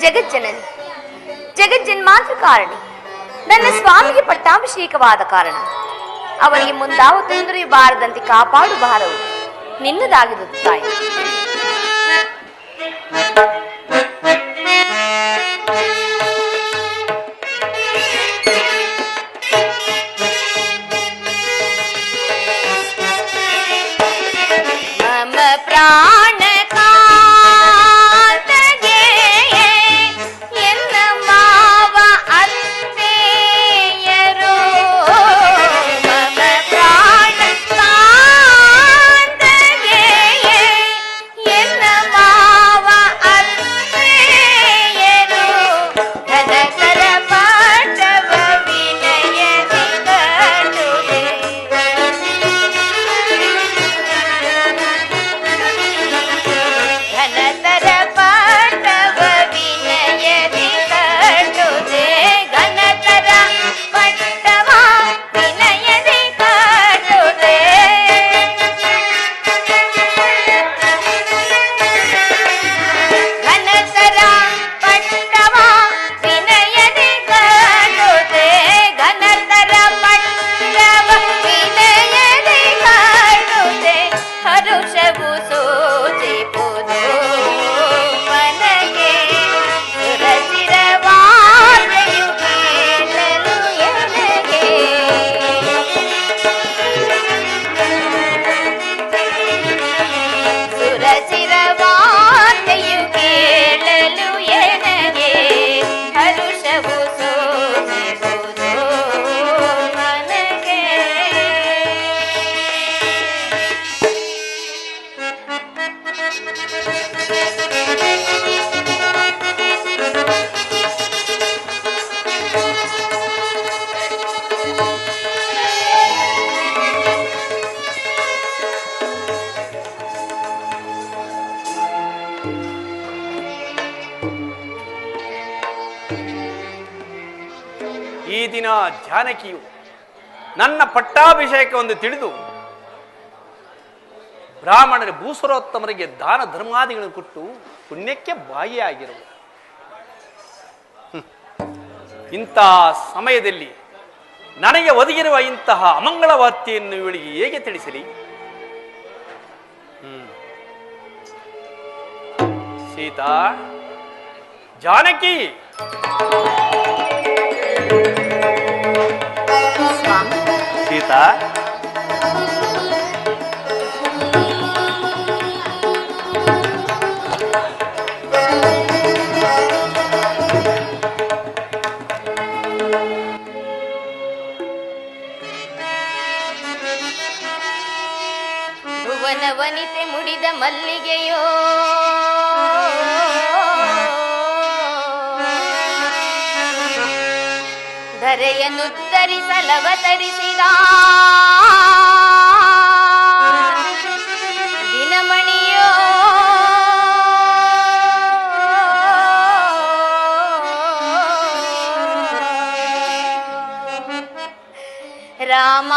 ಜಗಜ್ಜನನಿ, ಜಗಜ್ಜನ್ಮಾಂತರ ಕಾರಣಿ, ನನ್ನ ಸ್ವಾಮಿಗೆ ಪಟ್ಟಾಭಿಷೇಕವಾದ ಕಾರಣ ಅವನಿಗೆ ಮುಂದಾವ ತೊಂದರೆಯು ಬಾರದಂತೆ ಕಾಪಾಡು ಭಾರವು ನಿನ್ನದಾಗಿರುವುದು ತಾಯಿ. ಮಮ ಪ್ರಾಣ ಒಲವು ಸೋಲಿಸುವುದು ನನಗೆ. ಈ ದಿನ ಜಾನಕಿಯು ನನ್ನ ಪಟ್ಟಾಭಿಷೇಕವನ್ನು ತಿಳಿದು ಬ್ರಾಹ್ಮಣರ ಭೂಸುರೋತ್ತಮರಿಗೆ ದಾನ ಧರ್ಮಾದಿಗಳನ್ನು ಕೊಟ್ಟು ಪುಣ್ಯಕ್ಕೆ ಭಾಗಿಯಾಗಿರುವುದು. ಇಂತಹ ಸಮಯದಲ್ಲಿ ನನಗೆ ಒದಗಿರುವ ಇಂತಹ ಅಮಂಗಳ ವಾರ್ತೆಯನ್ನು ಇವಳಿಗೆ ಹೇಗೆ ತಿಳಿಸಲಿ? ಸೀತಾ, ಜಾನಕಿ, ಸೀತಾ, ಭುವನ ವನಿತೆ ಮುಡಿದ ಮಲ್ಲಿಗೆಯೋ ಧರೆಯನ್ನುತ್ತರಿಸಲವತರಿಸಿದ ದಿನಮಣಿಯೋ ರಾಮ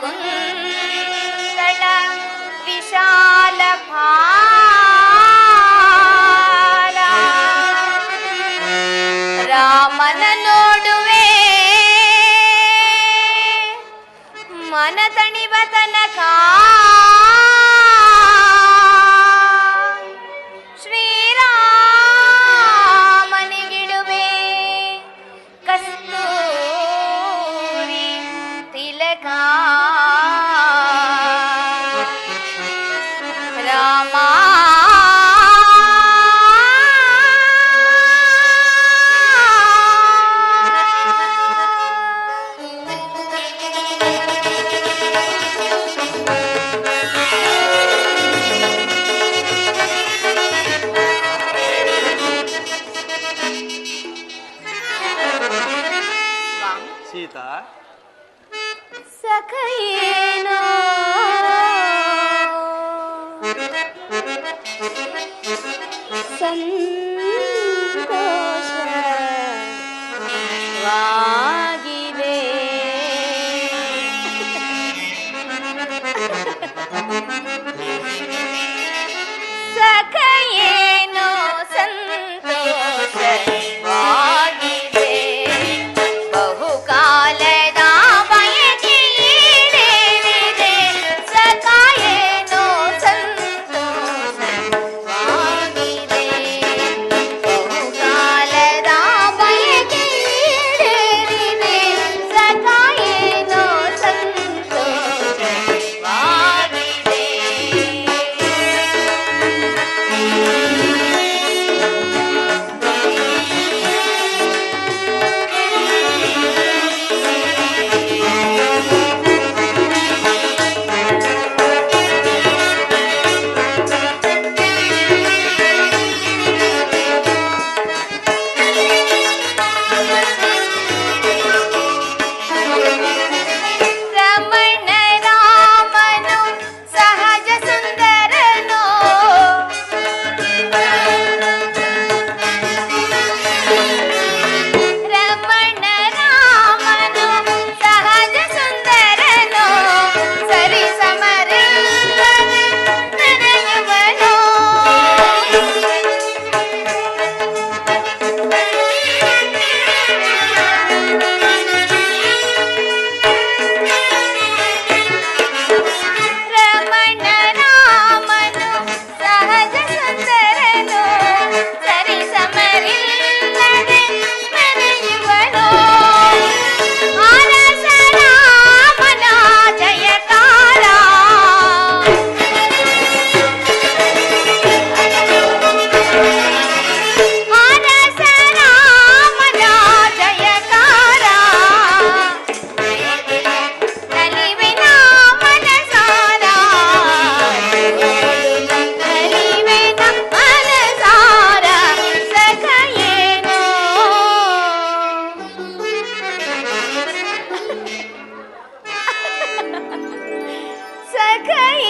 ಕುಂದಳ ವಿಶಾಲ ಭಾರ ರಾಮನ ನೋಡುವೆ ಮನ ತಣಿವ ತನಕ ಶ್ರೀರಾಮನಿಗಿಡುವೆ ಕಸ್ತೂರಿ ತಿಲಕ ರಾಮ ಸೀತಾ, ಸಕಲ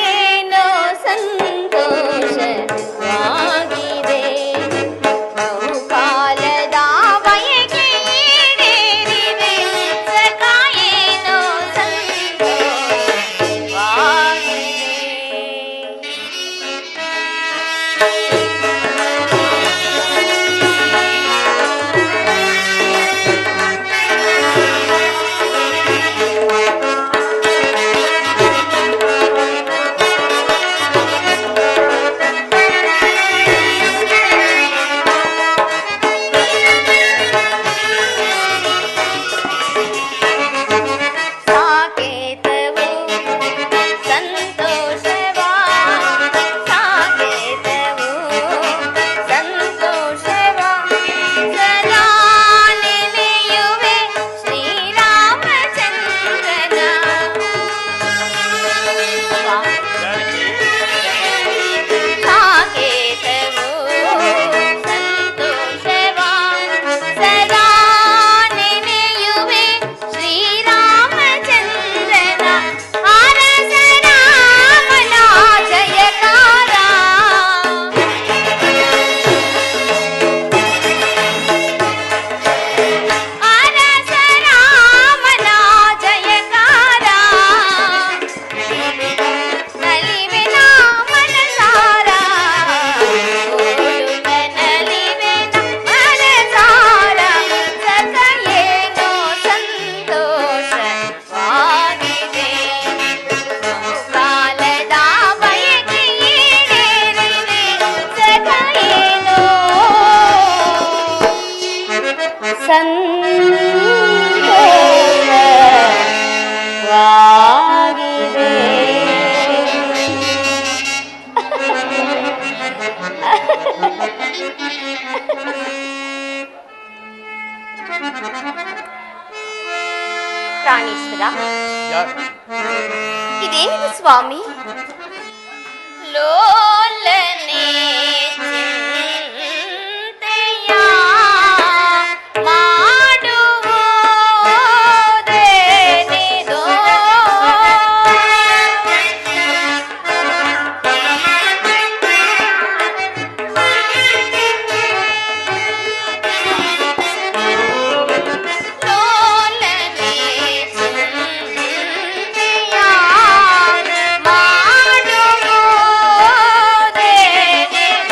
ಏನೋ ಸಂತೋಷವಾಗಿದೆ ಬಹುಕಾಲದ ಬಯಕೆ ಈಡೇರಿದೆ ಸಖ ಏನೋ ಸಾಕೇತವು ಸಂತೋಷವಾ ಸಾಕೇತವು ಸಂತೋಷವಾ ಸದಾ ನೆನೆಯುವೆ ಶ್ರೀರಾಮಚಂದ್ರನ ಸಾಕೇತವು ಸಂತೋಷವಾ ಸದಾ ನೆನೆಯುವೆ ಶ್ರೀರಾಮಚಂದ್ರನ ಅರಸ ರಾಮನ ಜಯಕಾರ ಅರಸ ರಾಮನ ಜಯಕಾರ ನಲಿವೆನ ಮನಸಾರ ಓಡುತ್ತ ನಲಿವೆನ ಮನಸಾರ ಸಖ ಏನೋ ಸಂತೋಷವಾಗಿದೆ ಬಹುಕಾಲದ ಬಯಕೆ ಈಡೇರಿದೆ ಸಖ ಏನೋ ಸಂತೋಷವಾಗಿದೆ ಪ್ರಾಣೇಶ್ವರ ಇದೇನಿದು ಸ್ವಾಮಿ ಲೋಲನೆ ಚಿಂತೆಯ ಮಾಡುವುದೇನಿದೋ ಲೋಲನೆ ಚಿಂತೆಯ ಮಾಡುವುದೇನಿದೋ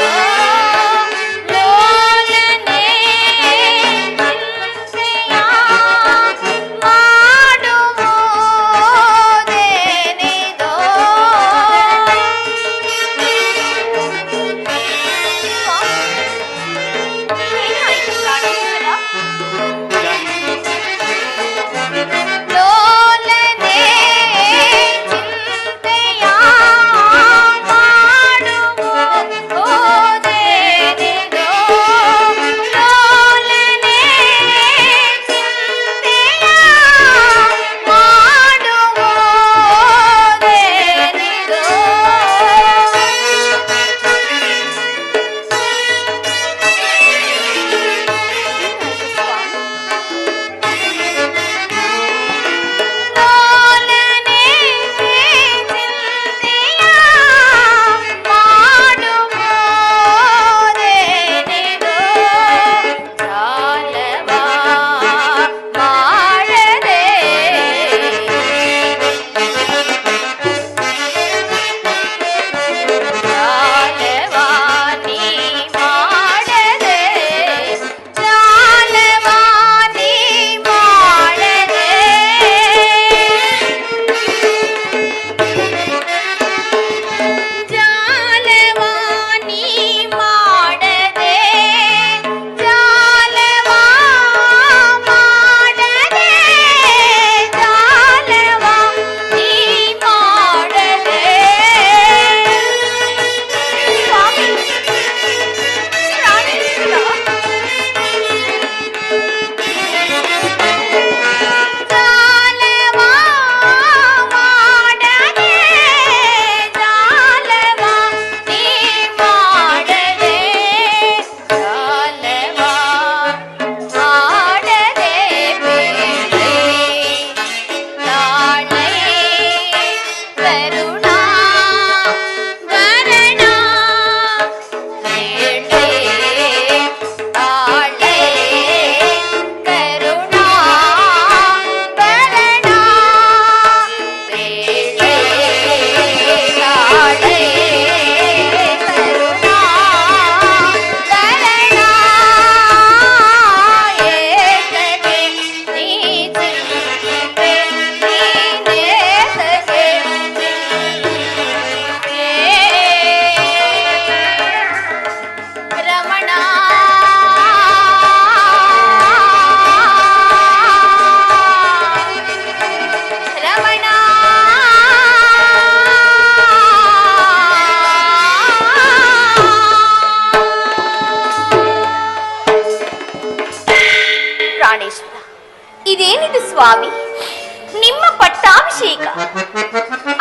ಈಗ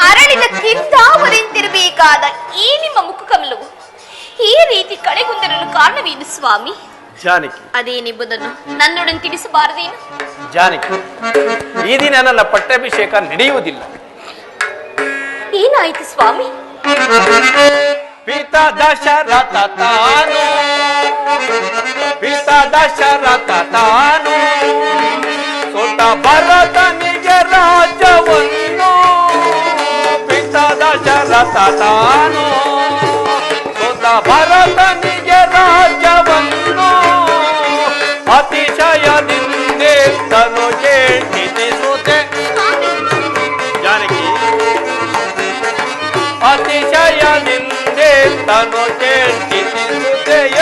ಅರಳಿದ ಕಿಂದಾವರೆಂತಿರಬೇಕಾದ ಈ ನಿಮ್ಮ ಮುಖ ಕಮಲವು ಈ ರೀತಿ ಕಳೆಗುಂದಿರಲು ಕಾರಣವೇನು ಸ್ವಾಮಿ? ಜಾನಕಿ, ಅದೇನೆಂಬುದನ್ನು ನನ್ನೊಡನೆ ತಿಳಿಸಬಾರದೇನು? ಜಾನಕಿ, ಈ ದಿನ ನನ್ನ ಪಟ್ಟಾಭಿಷೇಕ ನಡೆಯುವುದಿಲ್ಲ. ಏನಾಯಿತು ಸ್ವಾಮಿ? ಪಿತ ದಶರಥ ತಾನು, ಪಿತ ದಶರಥ ತಾನು ಸೊತ ಭರತನಿಗೆ ರಾಜ್ಯವನ್ನು, ಪಿತ ದಶರಥ ತಾನು ಸೊತ ಭರತನಿಗೆ ರಾಜ್ಯವನ್ನು ಅತಿಶಯದಿಂದೆ ತನು ಕೇಳಿಸುತ್ತೆ. ಜಾನಕಿ, ಅತಿಶಯದಿಂದೆ ತನು ಕೇಳಿಸುತ್ತೆಯೇನ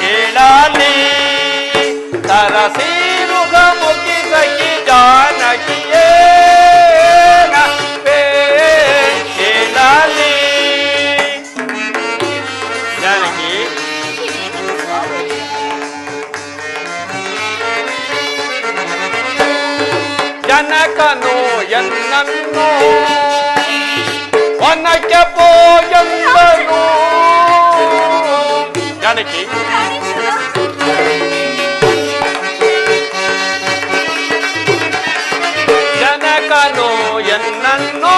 ಹೇಳಲಿ ತರಸಿರುಗ ಮುಖಿ ಸಖಿ ಜಾನಕಿಯೇನ ಹೇಳಲಿ. ಜಾನಕಿ, ಜನಕನು ಎನ್ನನ್ನು ವನಕ್ಕೆ ಪೋಯಂದನು. ಜಾನಕಿ, ಜನಕನು ಎನ್ನನ್ನು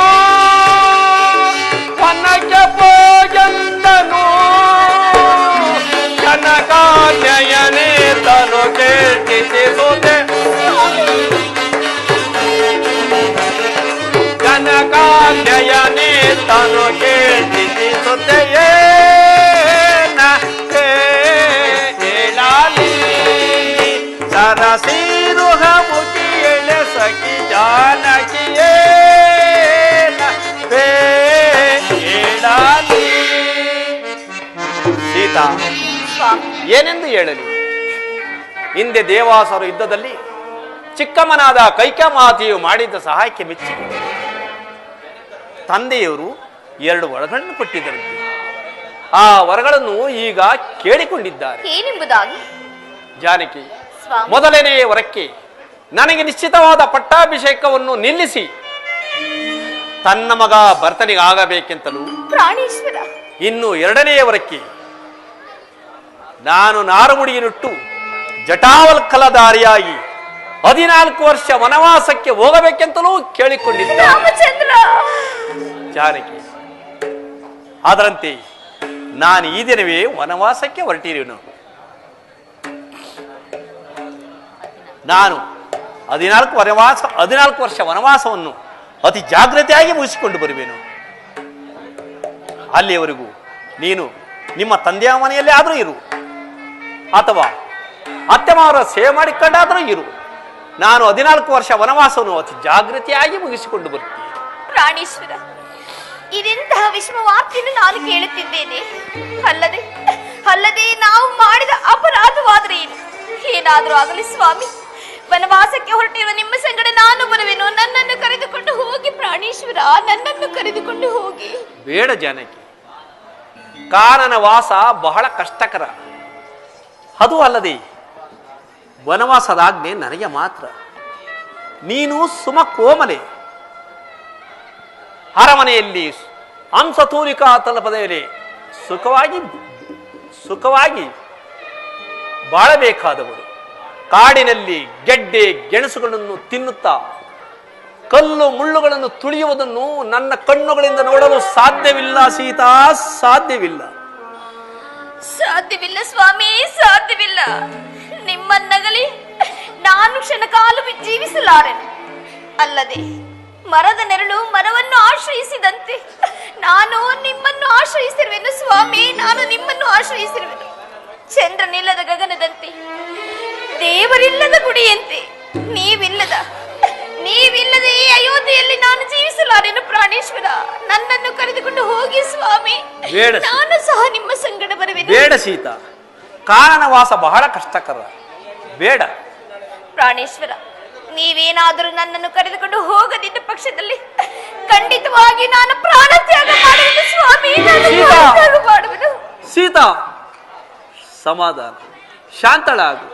ವನಕ್ಕೆ ಪೋಯಂದನು. ಜನಕಾಜಯನೇ ತನು ಕೇಳಿಸುತ್ತೆ. ಜನಕಾಜಯನೇ ತನು ಕೇಳಿಸುತ್ತೆಯೇನ ಹೇಳಲಿ ಸರಸಿರುಹ ಮುಖಿ ಎಳೆ ಸಖಿ ಜಾನಕಿಯೇನ ಹೇಳಲಿ. ಸೀತಾ, ಏನೆಂದು ಹೇಳಲಿ? ಹಿಂದೆ ದೇವಾಸುರ ಯುದ್ಧದಲ್ಲಿ ಚಿಕ್ಕಮ್ಮನಾದ ಕೈಕಮಾತೆಯು ಮಾಡಿದ್ದ ಸಹಾಯಕ್ಕೆ ಮೆಚ್ಚಿ ತಂದೆಯವರು 2 ವರಗಳನ್ನು ಕೊಟ್ಟಿದ್ದರಂತೆ. ಆ ವರಗಳನ್ನು ಈಗ ಕೇಳಿಕೊಂಡಿದ್ದಾರೆ. ಏನೆಂಬುದಾಗಿ? ಜಾನಕಿ, ಮೊದಲನೆಯ ವರಕ್ಕೆ ನನಗೆ ನಿಶ್ಚಿತವಾದ ಪಟ್ಟಾಭಿಷೇಕವನ್ನು ನಿಲ್ಲಿಸಿ ತನ್ನ ಮಗ ಭರತನಿಗಾಗಬೇಕೆಂತಲೂ, ಪ್ರಾಣೇಶ್ವರ, ಇನ್ನು 2ನೆಯ ವರಕ್ಕೆ ನಾನು ನಾರುಮುಡಿಯನ್ನುಟ್ಟು ಜಟಾವಲ್ಕಲಧಾರಿಯಾಗಿ 14 ವರ್ಷ ವನವಾಸಕ್ಕೆ ಹೋಗಬೇಕೆಂತಲೂ ಕೇಳಿಕೊಂಡಿದ್ದ. ರಾಮಚಂದ್ರ, ಜಾನಕಿ, ಅದರಂತೆ ನಾನು ಈ ದಿನವೇ ವನವಾಸಕ್ಕೆ ಹೊರಟಿರುವೆನು. ನಾನು 14 ವರ್ಷ ವನವಾಸವನ್ನು ಅತಿ ಜಾಗ್ರತೆಯಾಗಿ ಮುಗಿಸಿಕೊಂಡು ಬರುವೆನು. ಅಲ್ಲಿಯವರೆಗೂ ನೀನು ನಿಮ್ಮ ತಂದೆಯ ಮನೆಯಲ್ಲೇ ಆದರೂ ಇರು, ಅಥವಾ ಅತ್ತೆಮಾವರ ಸೇವೆ ಮಾಡಿಕೊಂಡಾದರೂ ಇರು. ನಾನು 14 ವರ್ಷ ವನವಾಸವನ್ನು ಅತಿ ಜಾಗೃತಿಯಾಗಿ ಮುಗಿಸಿಕೊಂಡು ಬರುತ್ತೇನೆ. ಪ್ರಾಣೇಶ್ವರ, ಇದೆಂತಹ ವಿಷಮವಾರ್ತೆಯನ್ನು ನಾನು ಕೇಳುತ್ತಿದ್ದೇನೆ. ಅಲ್ಲದೆ ನಾವು ಮಾಡಿದ ಅಪರಾಧವಾದರೆ ಏನು? ಏನಾದರೂ ಆಗಲಿ ಸ್ವಾಮಿ, ವನವಾಸಕ್ಕೆ ಹೊರಟಿರುವ ನಿಮ್ಮ ಸಂಗಡ ನಾನು ಬರುವೆನು. ನನ್ನನ್ನು ಕರೆದುಕೊಂಡು ಹೋಗಿ ಪ್ರಾಣೇಶ್ವರ, ನನ್ನನ್ನು ಕರೆದುಕೊಂಡು ಹೋಗಿ. ಬೇಡ ಜಾನಕಿ, ಕಾನನ ವಾಸ ಬಹಳ ಕಷ್ಟಕರ. ಅದು ಅಲ್ಲದೆ ವನವಾಸದಾಜ್ಞೆ ನನಗೆ ಮಾತ್ರ. ನೀನು ಸುಮ ಕೋಮಲೆ, ಅರಮನೆಯಲ್ಲಿ ಹಂಸತೂಲಿಕಾ ತಲಪದಲ್ಲಿ ಸುಖವಾಗಿ ಬಾಳಬೇಕಾದವರು. ಕಾಡಿನಲ್ಲಿ ಗೆಡ್ಡೆ ಗೆಣಸುಗಳನ್ನು ತಿನ್ನುತ್ತಾ ಕಲ್ಲು ಮುಳ್ಳುಗಳನ್ನು ತುಳಿಯುವುದನ್ನು ನನ್ನ ಕಣ್ಣುಗಳಿಂದ ನೋಡಲು ಸಾಧ್ಯವಿಲ್ಲ ಸೀತಾ, ಸಾಧ್ಯವಿಲ್ಲ. ಸಾಧ್ಯವಿಲ್ಲ ಸ್ವಾಮಿ, ಸಾಧ್ಯವಿಲ್ಲ. ನಿಮ್ಮನ್ನಗಲಿ ನಾನು ಕ್ಷಣಕಾಲ ಜೀವಿಸಲಾರೆನು. ಅಲ್ಲದೆ ಮರದ ನೆರಳು ಮರವನ್ನು ಆಶ್ರಯಿಸಿದಂತೆ ನಾನು ನಿಮ್ಮನ್ನು ಆಶ್ರಯಿಸಿರುವೆನು ಸ್ವಾಮಿ, ನಾನು ನಿಮ್ಮನ್ನು ಆಶ್ರಯಿಸಿರುವೆನು. ಚಂದ್ರನಿಲ್ಲದ ಗಗನದಂತೆ, ದೇವರಿಲ್ಲದ ಗುಡಿಯಂತೆ ನೀವಿಲ್ಲದೆ ಈ ಅಯೋಧ್ಯೆಯಲ್ಲಿ ನಾನು ಜೀವಿಸಲಾರೆನು. ಪ್ರಾಣೇಶ್ವರ, ನನ್ನನ್ನು ಕರೆದುಕೊಂಡು ಹೋಗಿ ಸ್ವಾಮಿ, ನಾನು ಸಹ ನಿಮ್ಮ ಸಂಗಡ ಬರುವೆನು. ಬೇಡ ಸೀತಾ, ಕಾನನವಾಸ ಬಹಳ ಕಷ್ಟಕರ. ಬೇಡ ಪ್ರಾಣೇಶ್ವರ, ನೀವೇನಾದರೂ ನನ್ನನ್ನು ಕರೆದುಕೊಂಡು ಹೋಗದಿದ್ದ ಪಕ್ಷದಲ್ಲಿ ಖಂಡಿತವಾಗಿ ನಾನು ಪ್ರಾಣತ್ಯಾಗ ಮಾಡುವುದು ಸ್ವಾಮಿ, ಪ್ರಾಣತ್ಯಾಗ ಮಾಡುವುದು. ಸೀತಾ, ಸಮಾಧಾನ, ಶಾಂತಳಾಗು.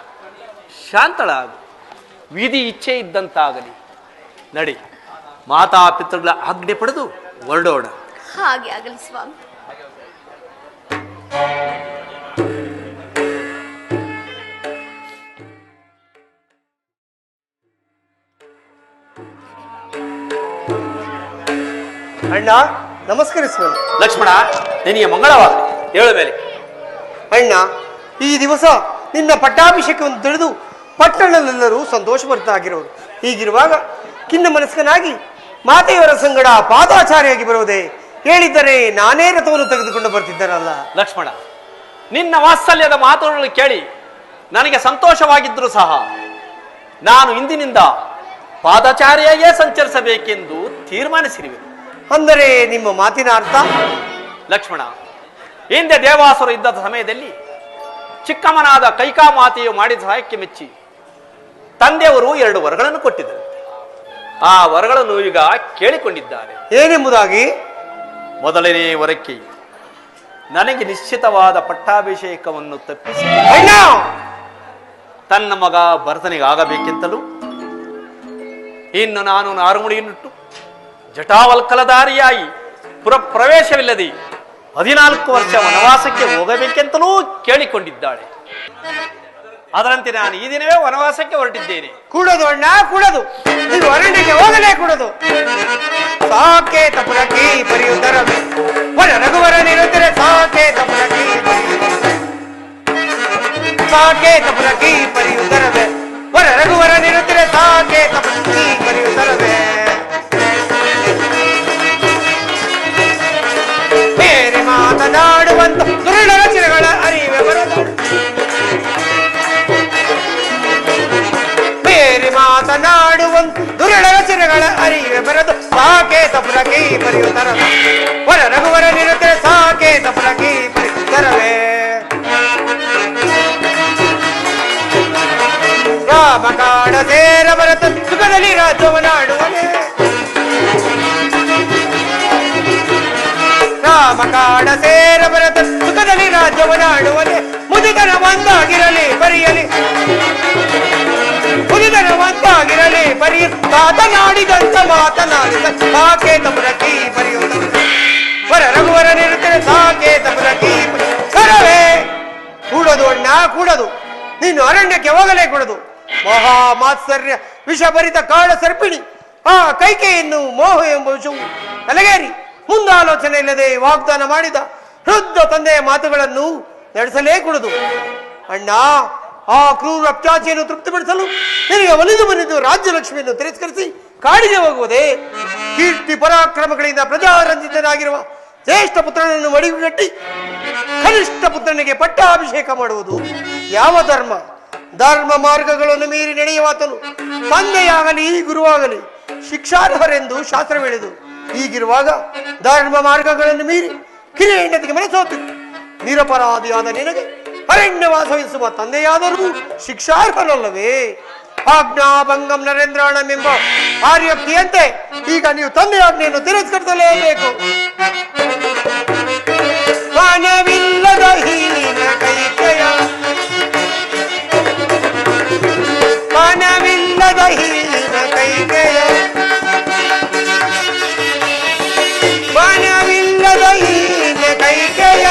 ವಿಧಿ ಇಚ್ಛೆ ಇದ್ದಂತಾಗಲಿ. ನಡಿ, ಮಾತಾಪಿತೃಗಳ ಆಜ್ಞೆ ಪಡೆದು ಹೊರಡೋಣ. ಹಾಗೆ ಆಗಲಿ ಸ್ವಾಮಿ. ಅಣ್ಣ ನಮಸ್ಕರಿಸುವ. ಲಕ್ಷ್ಮಣ, ನಿನಗೆ ಮಂಗಳವಾಗಲಿ. ಹೇಳು ಮೇಲೆ. ಅಣ್ಣ, ಈ ದಿವಸ ನಿನ್ನ ಪಟ್ಟಾಭಿಷೇಕವನ್ನು ತಿಳಿದು ಪಟ್ಟಣದಲ್ಲೆಲ್ಲರೂ ಸಂತೋಷಭರಿತರಾಗಿರುವರು. ಹೀಗಿರುವಾಗ ಖಿನ್ನ ಮನಸ್ಕನಾಗಿ ಮಾತೆಯವರ ಸಂಗಡ ಪಾದಾಚಾರಿಯಾಗಿ ಬರುವುದೇ? ಹೇಳಿದ್ದರೆ ನಾನೇ ರಥವನ್ನು ತೆಗೆದುಕೊಂಡು ಬರ್ತಿದ್ದಾರಲ್ಲ. ಲಕ್ಷ್ಮಣ, ನಿನ್ನ ವಾತ್ಸಲ್ಯದ ಮಾತುಗಳನ್ನು ಕೇಳಿ ನನಗೆ ಸಂತೋಷವಾಗಿದ್ದರೂ ಸಹ ನಾನು ಇಂದಿನಿಂದ ಪಾದಚಾರಿಯಾಗಿಯೇ ಸಂಚರಿಸಬೇಕೆಂದು ತೀರ್ಮಾನಿಸಿರುವೆ. ಅಂದರೆ ನಿಮ್ಮ ಮಾತಿನ ಅರ್ಥ? ಲಕ್ಷ್ಮಣ, ಹಿಂದೆ ದೇವಾಸುರ ಇದ್ದ ಸಮಯದಲ್ಲಿ ಚಿಕ್ಕಮ್ಮನಾದ ಕೈಕಾ ಮಾತೆಯು ಮಾಡಿದ ಸಹಾಯಕ್ಕೆ ಮೆಚ್ಚಿ ತಂದೆಯವರು 2 ವರಗಳನ್ನು ಕೊಟ್ಟಿದ್ದರು. ಆ ವರಗಳನ್ನು ಈಗ ಕೇಳಿಕೊಂಡಿದ್ದಾರೆ. ಏನೆಂಬುದಾಗಿ? ಮೊದಲನೇ ವರಕ್ಕೆ ನನಗೆ ನಿಶ್ಚಿತವಾದ ಪಟ್ಟಾಭಿಷೇಕವನ್ನು ತಪ್ಪಿಸಿ ಅಣ್ಣ ತನ್ನ ಮಗ ಭರತನಿಗಾಗಬೇಕೆಂತಲೂ, ಇನ್ನು ನಾನು ನಾರುಮುಡಿಯನ್ನಿಟ್ಟು ಜಟಾವಲ್ಕಲಧಾರಿಯಾಗಿ ಪ್ರವೇಶವಿಲ್ಲದೆ 14 ವರ್ಷ ವನವಾಸಕ್ಕೆ ಹೋಗಬೇಕೆಂತಲೂ ಕೇಳಿಕೊಂಡಿದ್ದಾಳೆ. ಅದರಂತೆ ನಾನು ಈ ದಿನವೇ ವನವಾಸಕ್ಕೆ ಹೊರಟಿದ್ದೇನೆ. ಕೂಡದು ಅಣ್ಣ, ಕೂಡದು. ನೀವು ಅರಣ್ಯಕ್ಕೆ ಹೋಗಲೇ ಕೂಡದು. ಸಾಕೇತ ಪುರಕಿ ಪರಿಯುತ್ತರವೇ ವರ ರಘುವರ ನಿರುತ್ತರೆ ಸಾಕೇತ ಪುರಕಿ ಸಾಕೇತ ಪುರಕಿ ಪರಿಯುತ್ತರವೇ ವರ ರಘುವರ ನಿರುತ್ತರೆ ಸಾಕೇತ ಪುರಕಿ ಪರಿಯುತ್ತರವೇ ಬೇರೆ ಮಾತನಾಡುವಂತ ದುರುಳ ರಚನೆಗಳ ಅರಿವೆ ಬರದು. ಬೇರೆ ಮಾತನಾಡುವಂತ ದುರುಳ ರಚನೆಗಳ ಅರಿವೆ ಬರದು. ಸಾಕೇತ ಪುರಕಿ ಪರಿಯುತ್ತರವೇ ವರ ರಘುವರ ನಿರುತ್ತರೆ ಸಾಕೇತ ಪುರಕಿ ಪರಿಯುತ್ತರವೇ ರಾಮ ಕಾಡ ಸೇರ ಭರತ ಸುಖದಲ್ಲಿ ರಾಜ್ಯವನ್ನಾಡುವನೇ ರಾಮ ಕಾಡ ಸೇರ ಭರತ ಸುಖದಲ್ಲಿ ರಾಜ್ಯವನ್ನಾಡುವನೇ ಮುದಿತನ ಒಂದಾಗಿರಲಿ ಬರೆಯಲಿ ಮುದಿತನ ಒಂದಾಗಿರಲಿ ಬರೆಯ ಮಾತನಾಡಿದಂತ ಮಾತನಾಡಿದ ಸಾಕೇತ ಪುರಕಿ ಬರೆಯುತ್ತದೆ ವರ ರಘುವರ ನಿರುತ್ತರೆ ಸಾಕೇತ ಪುರಕಿ ಸರವೇ. ಕೂಡದು ಅಣ್ಣ, ಕೂಡದು. ನೀನು ಅರಣ್ಯಕ್ಕೆ ಹೋಗಲೇ ಕೂಡದು. ಮಹಾ ಮಾತ್ಸರ್ಯ ವಿಷಭರಿತ ಕಾಳ ಸರ್ಪಿಣಿ ಆ ಕೈಕೆಯನ್ನು ಮೋಹ ಎಂಬ ವಿಷವು ತಲೆಗೇರಿ ಮುಂದಾಲೋಚನೆ ಇಲ್ಲದೆ ವಾಗ್ದಾನ ಮಾಡಿದ ವೃದ್ಧ ತಂದೆಯ ಮಾತುಗಳನ್ನು ನಡೆಸಲೇ ಕೂಡದು. ಅಣ್ಣ, ಆ ಕ್ರೂರ ಅಪ್ಚಾಚಿಯನ್ನು ತೃಪ್ತಿಪಡಿಸಲು ನಿನಗೆ ಒಲಿದು ಬಂದಿದ್ದು ರಾಜ್ಯಲಕ್ಷ್ಮಿಯನ್ನು ತಿರಸ್ಕರಿಸಿ ಕಾಡಿಗೆ ಹೋಗುವುದೇ? ಕೀರ್ತಿ ಪರಾಕ್ರಮಗಳಿಂದ ಪ್ರಜಾರಂಜಿತನಾಗಿರುವ ಜ್ಯೇಷ್ಠ ಪುತ್ರನನ್ನು ಮಡಿಗಟ್ಟಿ ಕನಿಷ್ಠ ಪುತ್ರನಿಗೆ ಪಟ್ಟಾಭಿಷೇಕ ಮಾಡುವುದು ಯಾವ ಧರ್ಮ? ಧರ್ಮ ಮಾರ್ಗಗಳನ್ನು ಮೀರಿ ನಡೆಯುವಾತನು ತಂದೆಯಾಗಲಿ ಗುರುವಾಗಲಿ ಶಿಕ್ಷಾರ್ಹರೆಂದು ಶಾಸ್ತ್ರವೇಳಿದು. ಹೀಗಿರುವಾಗ ಧರ್ಮ ಮಾರ್ಗಗಳನ್ನು ಮೀರಿ ಕಿರಿಯ ಹೆಂಡತಿಗೆ ಮನಸ್ಸೋತು ನಿರಪರಾಧಿಯಾದ ನಿನಗೆ ಅರಣ್ಯವಾಸವಿಸುವ ತಂದೆಯಾದರೂ ಶಿಕ್ಷಾರ್ಹನಲ್ಲವೇ? ಆಜ್ಞಾಭಂಗಂ ನರೇಂದ್ರಾಣಂ ಎಂಬ ಆರ್ಯೋಕ್ತಿಯಂತೆ ಈಗ ನೀವು ತಂದೆ ಆಜ್ಞೆಯನ್ನು ತಿರಸ್ಕರಿಸಲೇಬೇಕು. ಮನವಿಲ್ಲದ ಹೀನ ಕೈಕೆಯ ಮನವಿಲ್ಲದ ಹೀನ ಕೈಕೆಯ ಮನವಿಲ್ಲದ ಹೀನ ಕೈಕೆಯ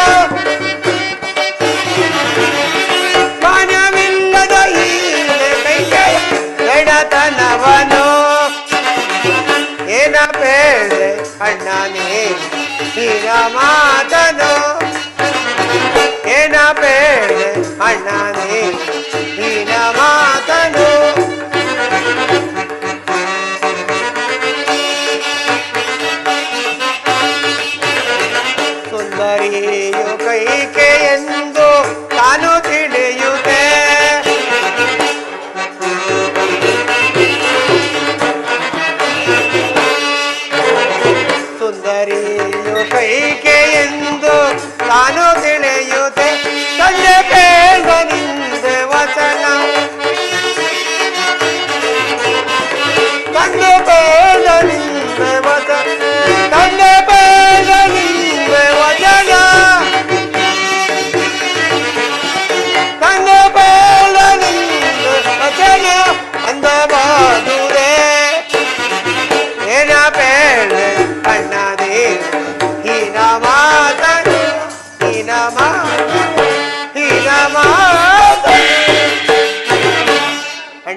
ಮನವಿಲ್ಲದ ಹೀನ ಕೈಕೆಯ ಗಡತನವನು ಏನ ಬೇಳೆ ಅಣ್ಣನೇ ಹೀನ ಮಾತನು ಏನ ಬೇಳೆ ಅಣ್ಣನೇ ಹೀನ ಮಾತನು ಸುಂದರಿಯು ಕೈಕೆ ಎಂದು ತಾನು ತಿಳಿಯುತ್ತೆ ಸುಂದರಿಯು ಕೈಕೆ ಎಂದು ತಾನು ತಿಳಿಯುತ್ತೆ ತಂದೆ ಬೇಗನಿಂದೆ ವಚನ ತಂದೆ ಬೇಗನಿಂದೆ ವಚನ ತಂದೆ ಬೇಗನಿಂದೆ ವಚನ ತಂದೆ ಬೇಗನಿಂದೆ ವಚನ ಅಂದ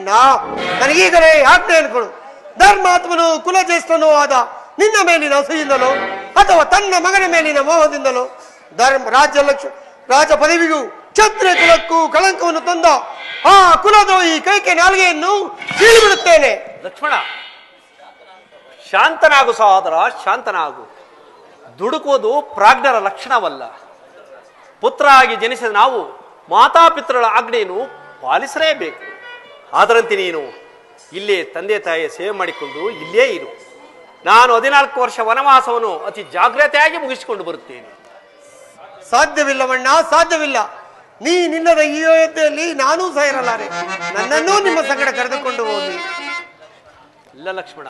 ಅಣ್ಣ, ನನಗೀಗಲೇ ಆಜ್ಞೆ ಅನ್ಕೊಳು. ಧರ್ಮಾತ್ಮನು ಕುಲಜ್ಯೇಷ್ಠನೂ ಆದ ನಿನ್ನ ಮೇಲಿನ ಹಸುವಿಂದಲೋ ಅಥವಾ ತನ್ನ ಮಗನ ಮೇಲಿನ ಮೋಹದಿಂದಲೋ ರಾಜ ಪದವಿಗೂ ಕ್ಷತ್ರಿಯ ಕುಲಕ್ಕೂ ಕಳಂಕವನ್ನು ತಂದ ಆ ಕುಲದ್ರೋಹಿ ಕೈಕೆ ನಾಲ್ಗೆಯನ್ನು ಸೀಳಿಬಿಡುತ್ತೇನೆ. ಲಕ್ಷ್ಮಣ, ಶಾಂತನಾಗು ಸಹೋದರ, ಶಾಂತನಾಗು. ದುಡುಕುವುದು ಪ್ರಾಜ್ಞರ ಲಕ್ಷಣವಲ್ಲ. ಪುತ್ರ ಆಗಿ ಜನಿಸಿದ ನಾವು ಮಾತಾಪಿತೃಗಳ ಆಜ್ಞೆಯನ್ನು ಪಾಲಿಸಲೇಬೇಕು. ಅದರಂತೆ ನೀನು ಇಲ್ಲೇ ತಂದೆ ತಾಯಿಯ ಸೇವೆ ಮಾಡಿಕೊಂಡು ಇಲ್ಲೇ ಇರು. ನಾನು 14 ವರ್ಷ ವನವಾಸವನ್ನು ಅತಿ ಜಾಗ್ರತೆಯಾಗಿ ಮುಗಿಸಿಕೊಂಡು ಬರುತ್ತೇನೆ. ಸಾಧ್ಯವಿಲ್ಲವಣ್ಣ, ಸಾಧ್ಯವಿಲ್ಲ. ನಿನ್ನದ ಈ ಅಯೋಧ್ಯೆಯಲ್ಲಿ ನಾನೂ ಸಹ ಇರಲಾರೆ. ನನ್ನನ್ನೂ ನಿಮ್ಮ ಸಂಗಡ ಕರೆದುಕೊಂಡು ಹೋಗಿ. ಇಲ್ಲ ಲಕ್ಷ್ಮಣ,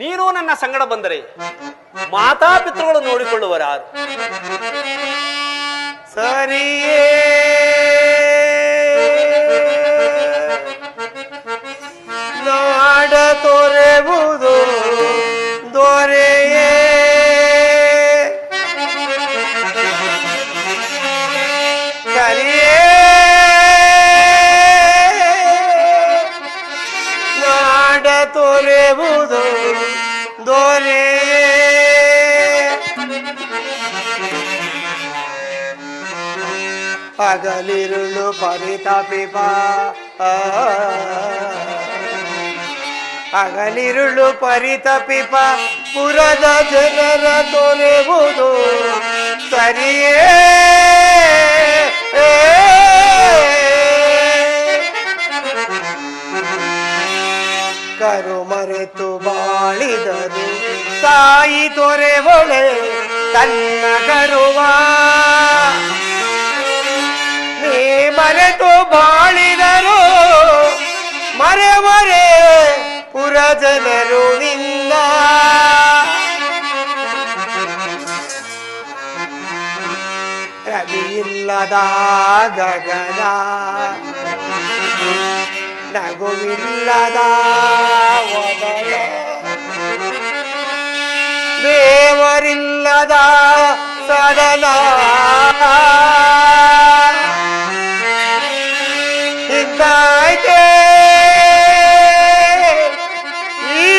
ನೀನು ನನ್ನ ಸಂಗಡ ಬಂದರೆ ಮಾತಾಪಿತೃಗಳು ನೋಡಿಕೊಳ್ಳುವರಾರು. ಸರಿಯೇ ನಾಡ ತೊರೆವುದು ದೊರೆಯೇ ಸರಿಯೇ ನಾಡ ತೊರೆವುದು ದೊರೆಯೇ ಹಗಲಿರುಳು ಪರಿತಾಪಿಪ ಹಗಲಿರುಳು ಪರಿತಪಿಪ ಪುರದ ಜನರ ತೊರೆವುದು ಸರಿಯೇ ಕರು ಮರೆತು ಬಾಳಿದರು ತಾಯಿ ತೊರೆವೊಳೆ ತನ್ನ ಕರುವ ನೀ ಮರೆತು ಬಾಳಿದರು ಮರೆ ಪುರ ಜನರು ನಿನ್ನ ರವಿಯಿಲ್ಲದ ಗಗನ ನಗುವಿಲ್ಲದ ವದನ ದೇವರಿಲ್ಲದ ಸದನ ಹಿಂದಾಯ್ತೆ ಈ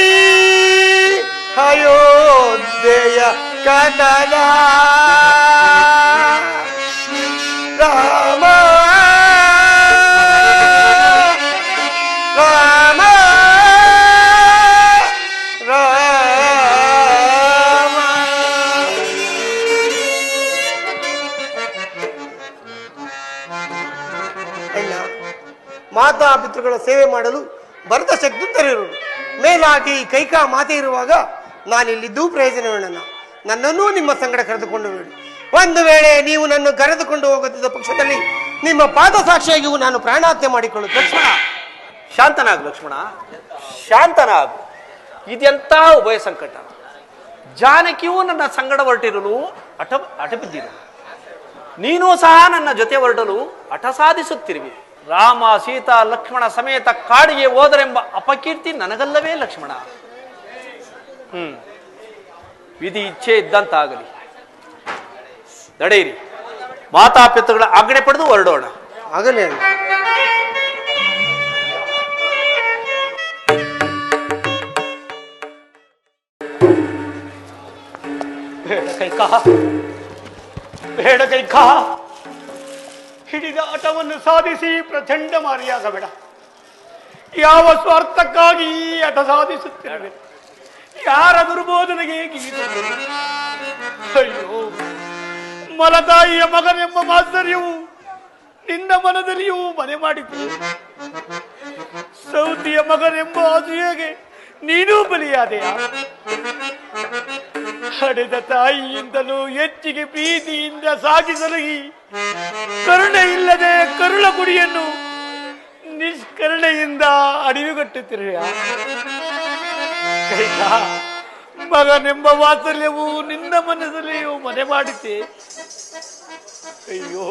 ಅಯೋಧ್ಯೆಯ ಕದನ ರಾಮ ರಾಮ ರಾಮ. ಅಣ್ಣ, ಮಾತಾ ಪಿತೃಗಳ ಸೇವೆ ಮಾಡಲು ಬರದ ಶಕ್ತಿರುವುದು. ಮೇಲಾಗಿ ಕೈಕಾ ಮಾತೆ ಇರುವಾಗ ನಾನಿಲ್ಲಿದ್ದೂ ಪ್ರಯೋಜನವೇಣ. ನನ್ನನ್ನೂ ನಿಮ್ಮ ಸಂಗಡ ಕರೆದುಕೊಂಡು ಬಿಡಿ. ಒಂದು ವೇಳೆ ನೀವು ನನ್ನ ಕರೆದುಕೊಂಡು ಹೋಗುತ್ತಿದ್ದ ಪಕ್ಷದಲ್ಲಿ ನಿಮ್ಮ ಪಾದ ಸಾಕ್ಷಿಯಾಗಿಯೂ ನಾನು ಪ್ರಾಣಹತ್ಯೆ ಮಾಡಿಕೊಳ್ಳುತ್ತೇನೆ. ಲಕ್ಷ್ಮಣ, ಶಾಂತನಾಗು. ಲಕ್ಷ್ಮಣ, ಶಾಂತನಾಗು. ಇದೆಂತ ಉಭಯ ಸಂಕಟ. ಜಾನಕಿಯೂ ನನ್ನ ಸಂಗಡ ಹೊರಟಿರಲು ಅಟಬಿದ್ದಿರು. ನೀನೂ ಸಹ ನನ್ನ ಜೊತೆ ಹೊರಡಲು ಹಠ ಸಾಧಿಸುತ್ತಿರುವೆ. ರಾಮ ಸೀತಾ ಲಕ್ಷ್ಮಣ ಸಮೇತ ಕಾಡಿಗೆ ಹೋದರೆಂಬ ಅಪಕೀರ್ತಿ ನನಗಲ್ಲವೇ ಲಕ್ಷ್ಮಣ? ವಿಧಿ ಇಚ್ಛೆ ಇದ್ದಂತಾಗಲಿ. ನಡೆಯಿರಿ, ಮಾತಾಪಿತೃಗಳ ಆಜ್ಞೆ ಪಡೆದು ಹೊರಡೋಣ. ಆಗಲೇ ಬೇಡ ಕೈಕಾ, ಹಿಡಿದ ಹಠವನ್ನು ಸಾಧಿಸಿ ಪ್ರಚಂಡ ಮಾರಿಯಾಗಬೇಡ. ಯಾವ ಸ್ವಾರ್ಥಕ್ಕಾಗಿ ಈ ಹಠ ಸಾಧಿಸುತ್ತಿರುವೆ? ಯಾರ ದುರ್ಬೋಧನೆಗೆ ಕಿವಿಗೊಟ್ಟು? ಅಯ್ಯೋ, ಮಲತಾಯಿಯ ಮಗನೆಂಬ ಮಾತ್ಸರ್ಯವು ನಿನ್ನ ಮನದಲ್ಲಿಯೂ ಮನೆ ಮಾಡಿತು. ಸೌತಿಯ ಮಗನೆಂಬ ಅಸೂಯೆಗೆ ನೀನೂ ಬಲಿಯಾದೆಯ? ಹಡೆದ ತಾಯಿಯಿಂದಲೂ ಹೆಚ್ಚಿಗೆ ಪ್ರೀತಿಯಿಂದ ಸಾಗಿಸಲಗಿ ಕರುಣೆ ಇಲ್ಲದೆ ಕರುಳ ಕುಡಿಯನ್ನು ನಿಷ್ಕರುಣೆಯಿಂದ ಅಡಿಯುಗಟ್ಟುತ್ತಿರುವೆಯ? ಮಗನೆಂಬ ವಾತ್ಸಲ್ಯವು ನಿನ್ನ ಮನಸ್ಸಲ್ಲಿಯೂ ಮನೆ ಮಾಡಿತೆ. ಅಯ್ಯೋ,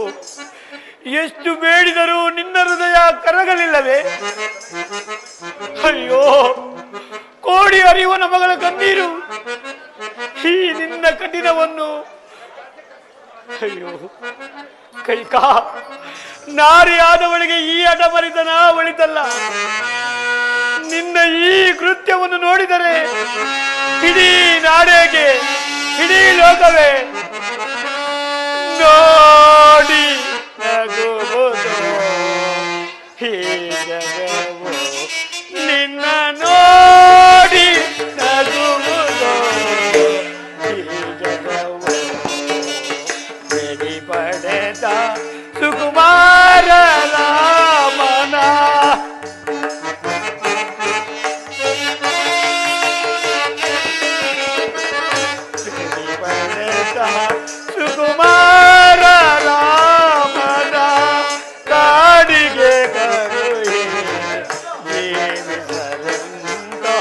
ಎಷ್ಟು ಬೇಡಿದರೂ ನಿನ್ನ ಹೃದಯ ಕರಗಲಿಲ್ಲವೇ? ಅಯ್ಯೋ, ಕೋಡಿ ಹರಿಯುವ ಮಗಳ ಕಣ್ಣೀರು ಈ ನಿನ್ನ ಕಠಿಣವನ್ನು. ಅಯ್ಯೋ ಕೈಕಾ, ನಾರಿಯಾದವಳಿಗೆ ಈ ಹಠಮರಿತನ ಒಳಿತಲ್ಲ. ನಿನ್ನ ಈ ಕೃತ್ಯವನ್ನು ನೋಡಿದರೆ ಇಡೀ ನಾಡೇಗೆ, ಇಡೀ ಲೋಕವೇ ನೋಡಿ ನಗುವುದು. ಈ ಜಗವು ನಿನ್ನ ನೋಡಿ ನಗುವುದು. ಈ ಜಗವು ಬೆಡಿ ಪಡೆದ ಸುಕುಮಾರ ರಾಮನ. ಸುಕುಮಾರ ರಾಮನ ಕಾಡಿಗೆ ಕರುಹಿ ಜೀವಿಸಲೆಂದೋ.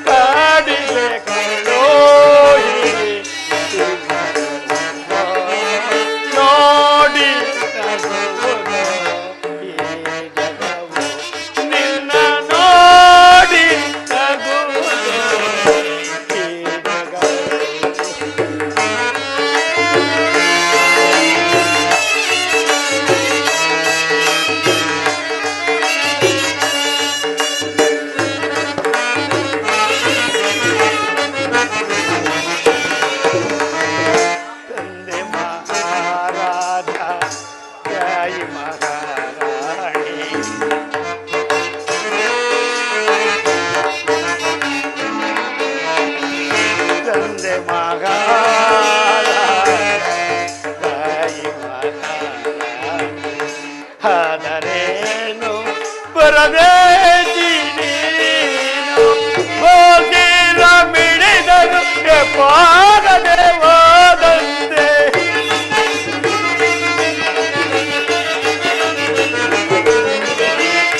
ಕಾಡಿಗೆ ಕರುಹಿ ನೋಡಿ ನಗುವುದು. ಈ ಜಗವು ನಿನ್ನ ನೋಡಿ ನಗುವುದು. ಈ ಜಗವು ತಂದೆ ಮಹಾರಾಜ ಜೈ ಮಹಾರಾಣಿ. ತಂದೆ ಮಹಾರಾಜ ಜೈ ಮಹಾರಾಣಿ. ಆದರೇನು ಬರಬೇಡಿ ನೀನು, ಹೋಗಿರ ಮಿಡಿದರು ಪಾದದೆ ಹೋದಂತೆ.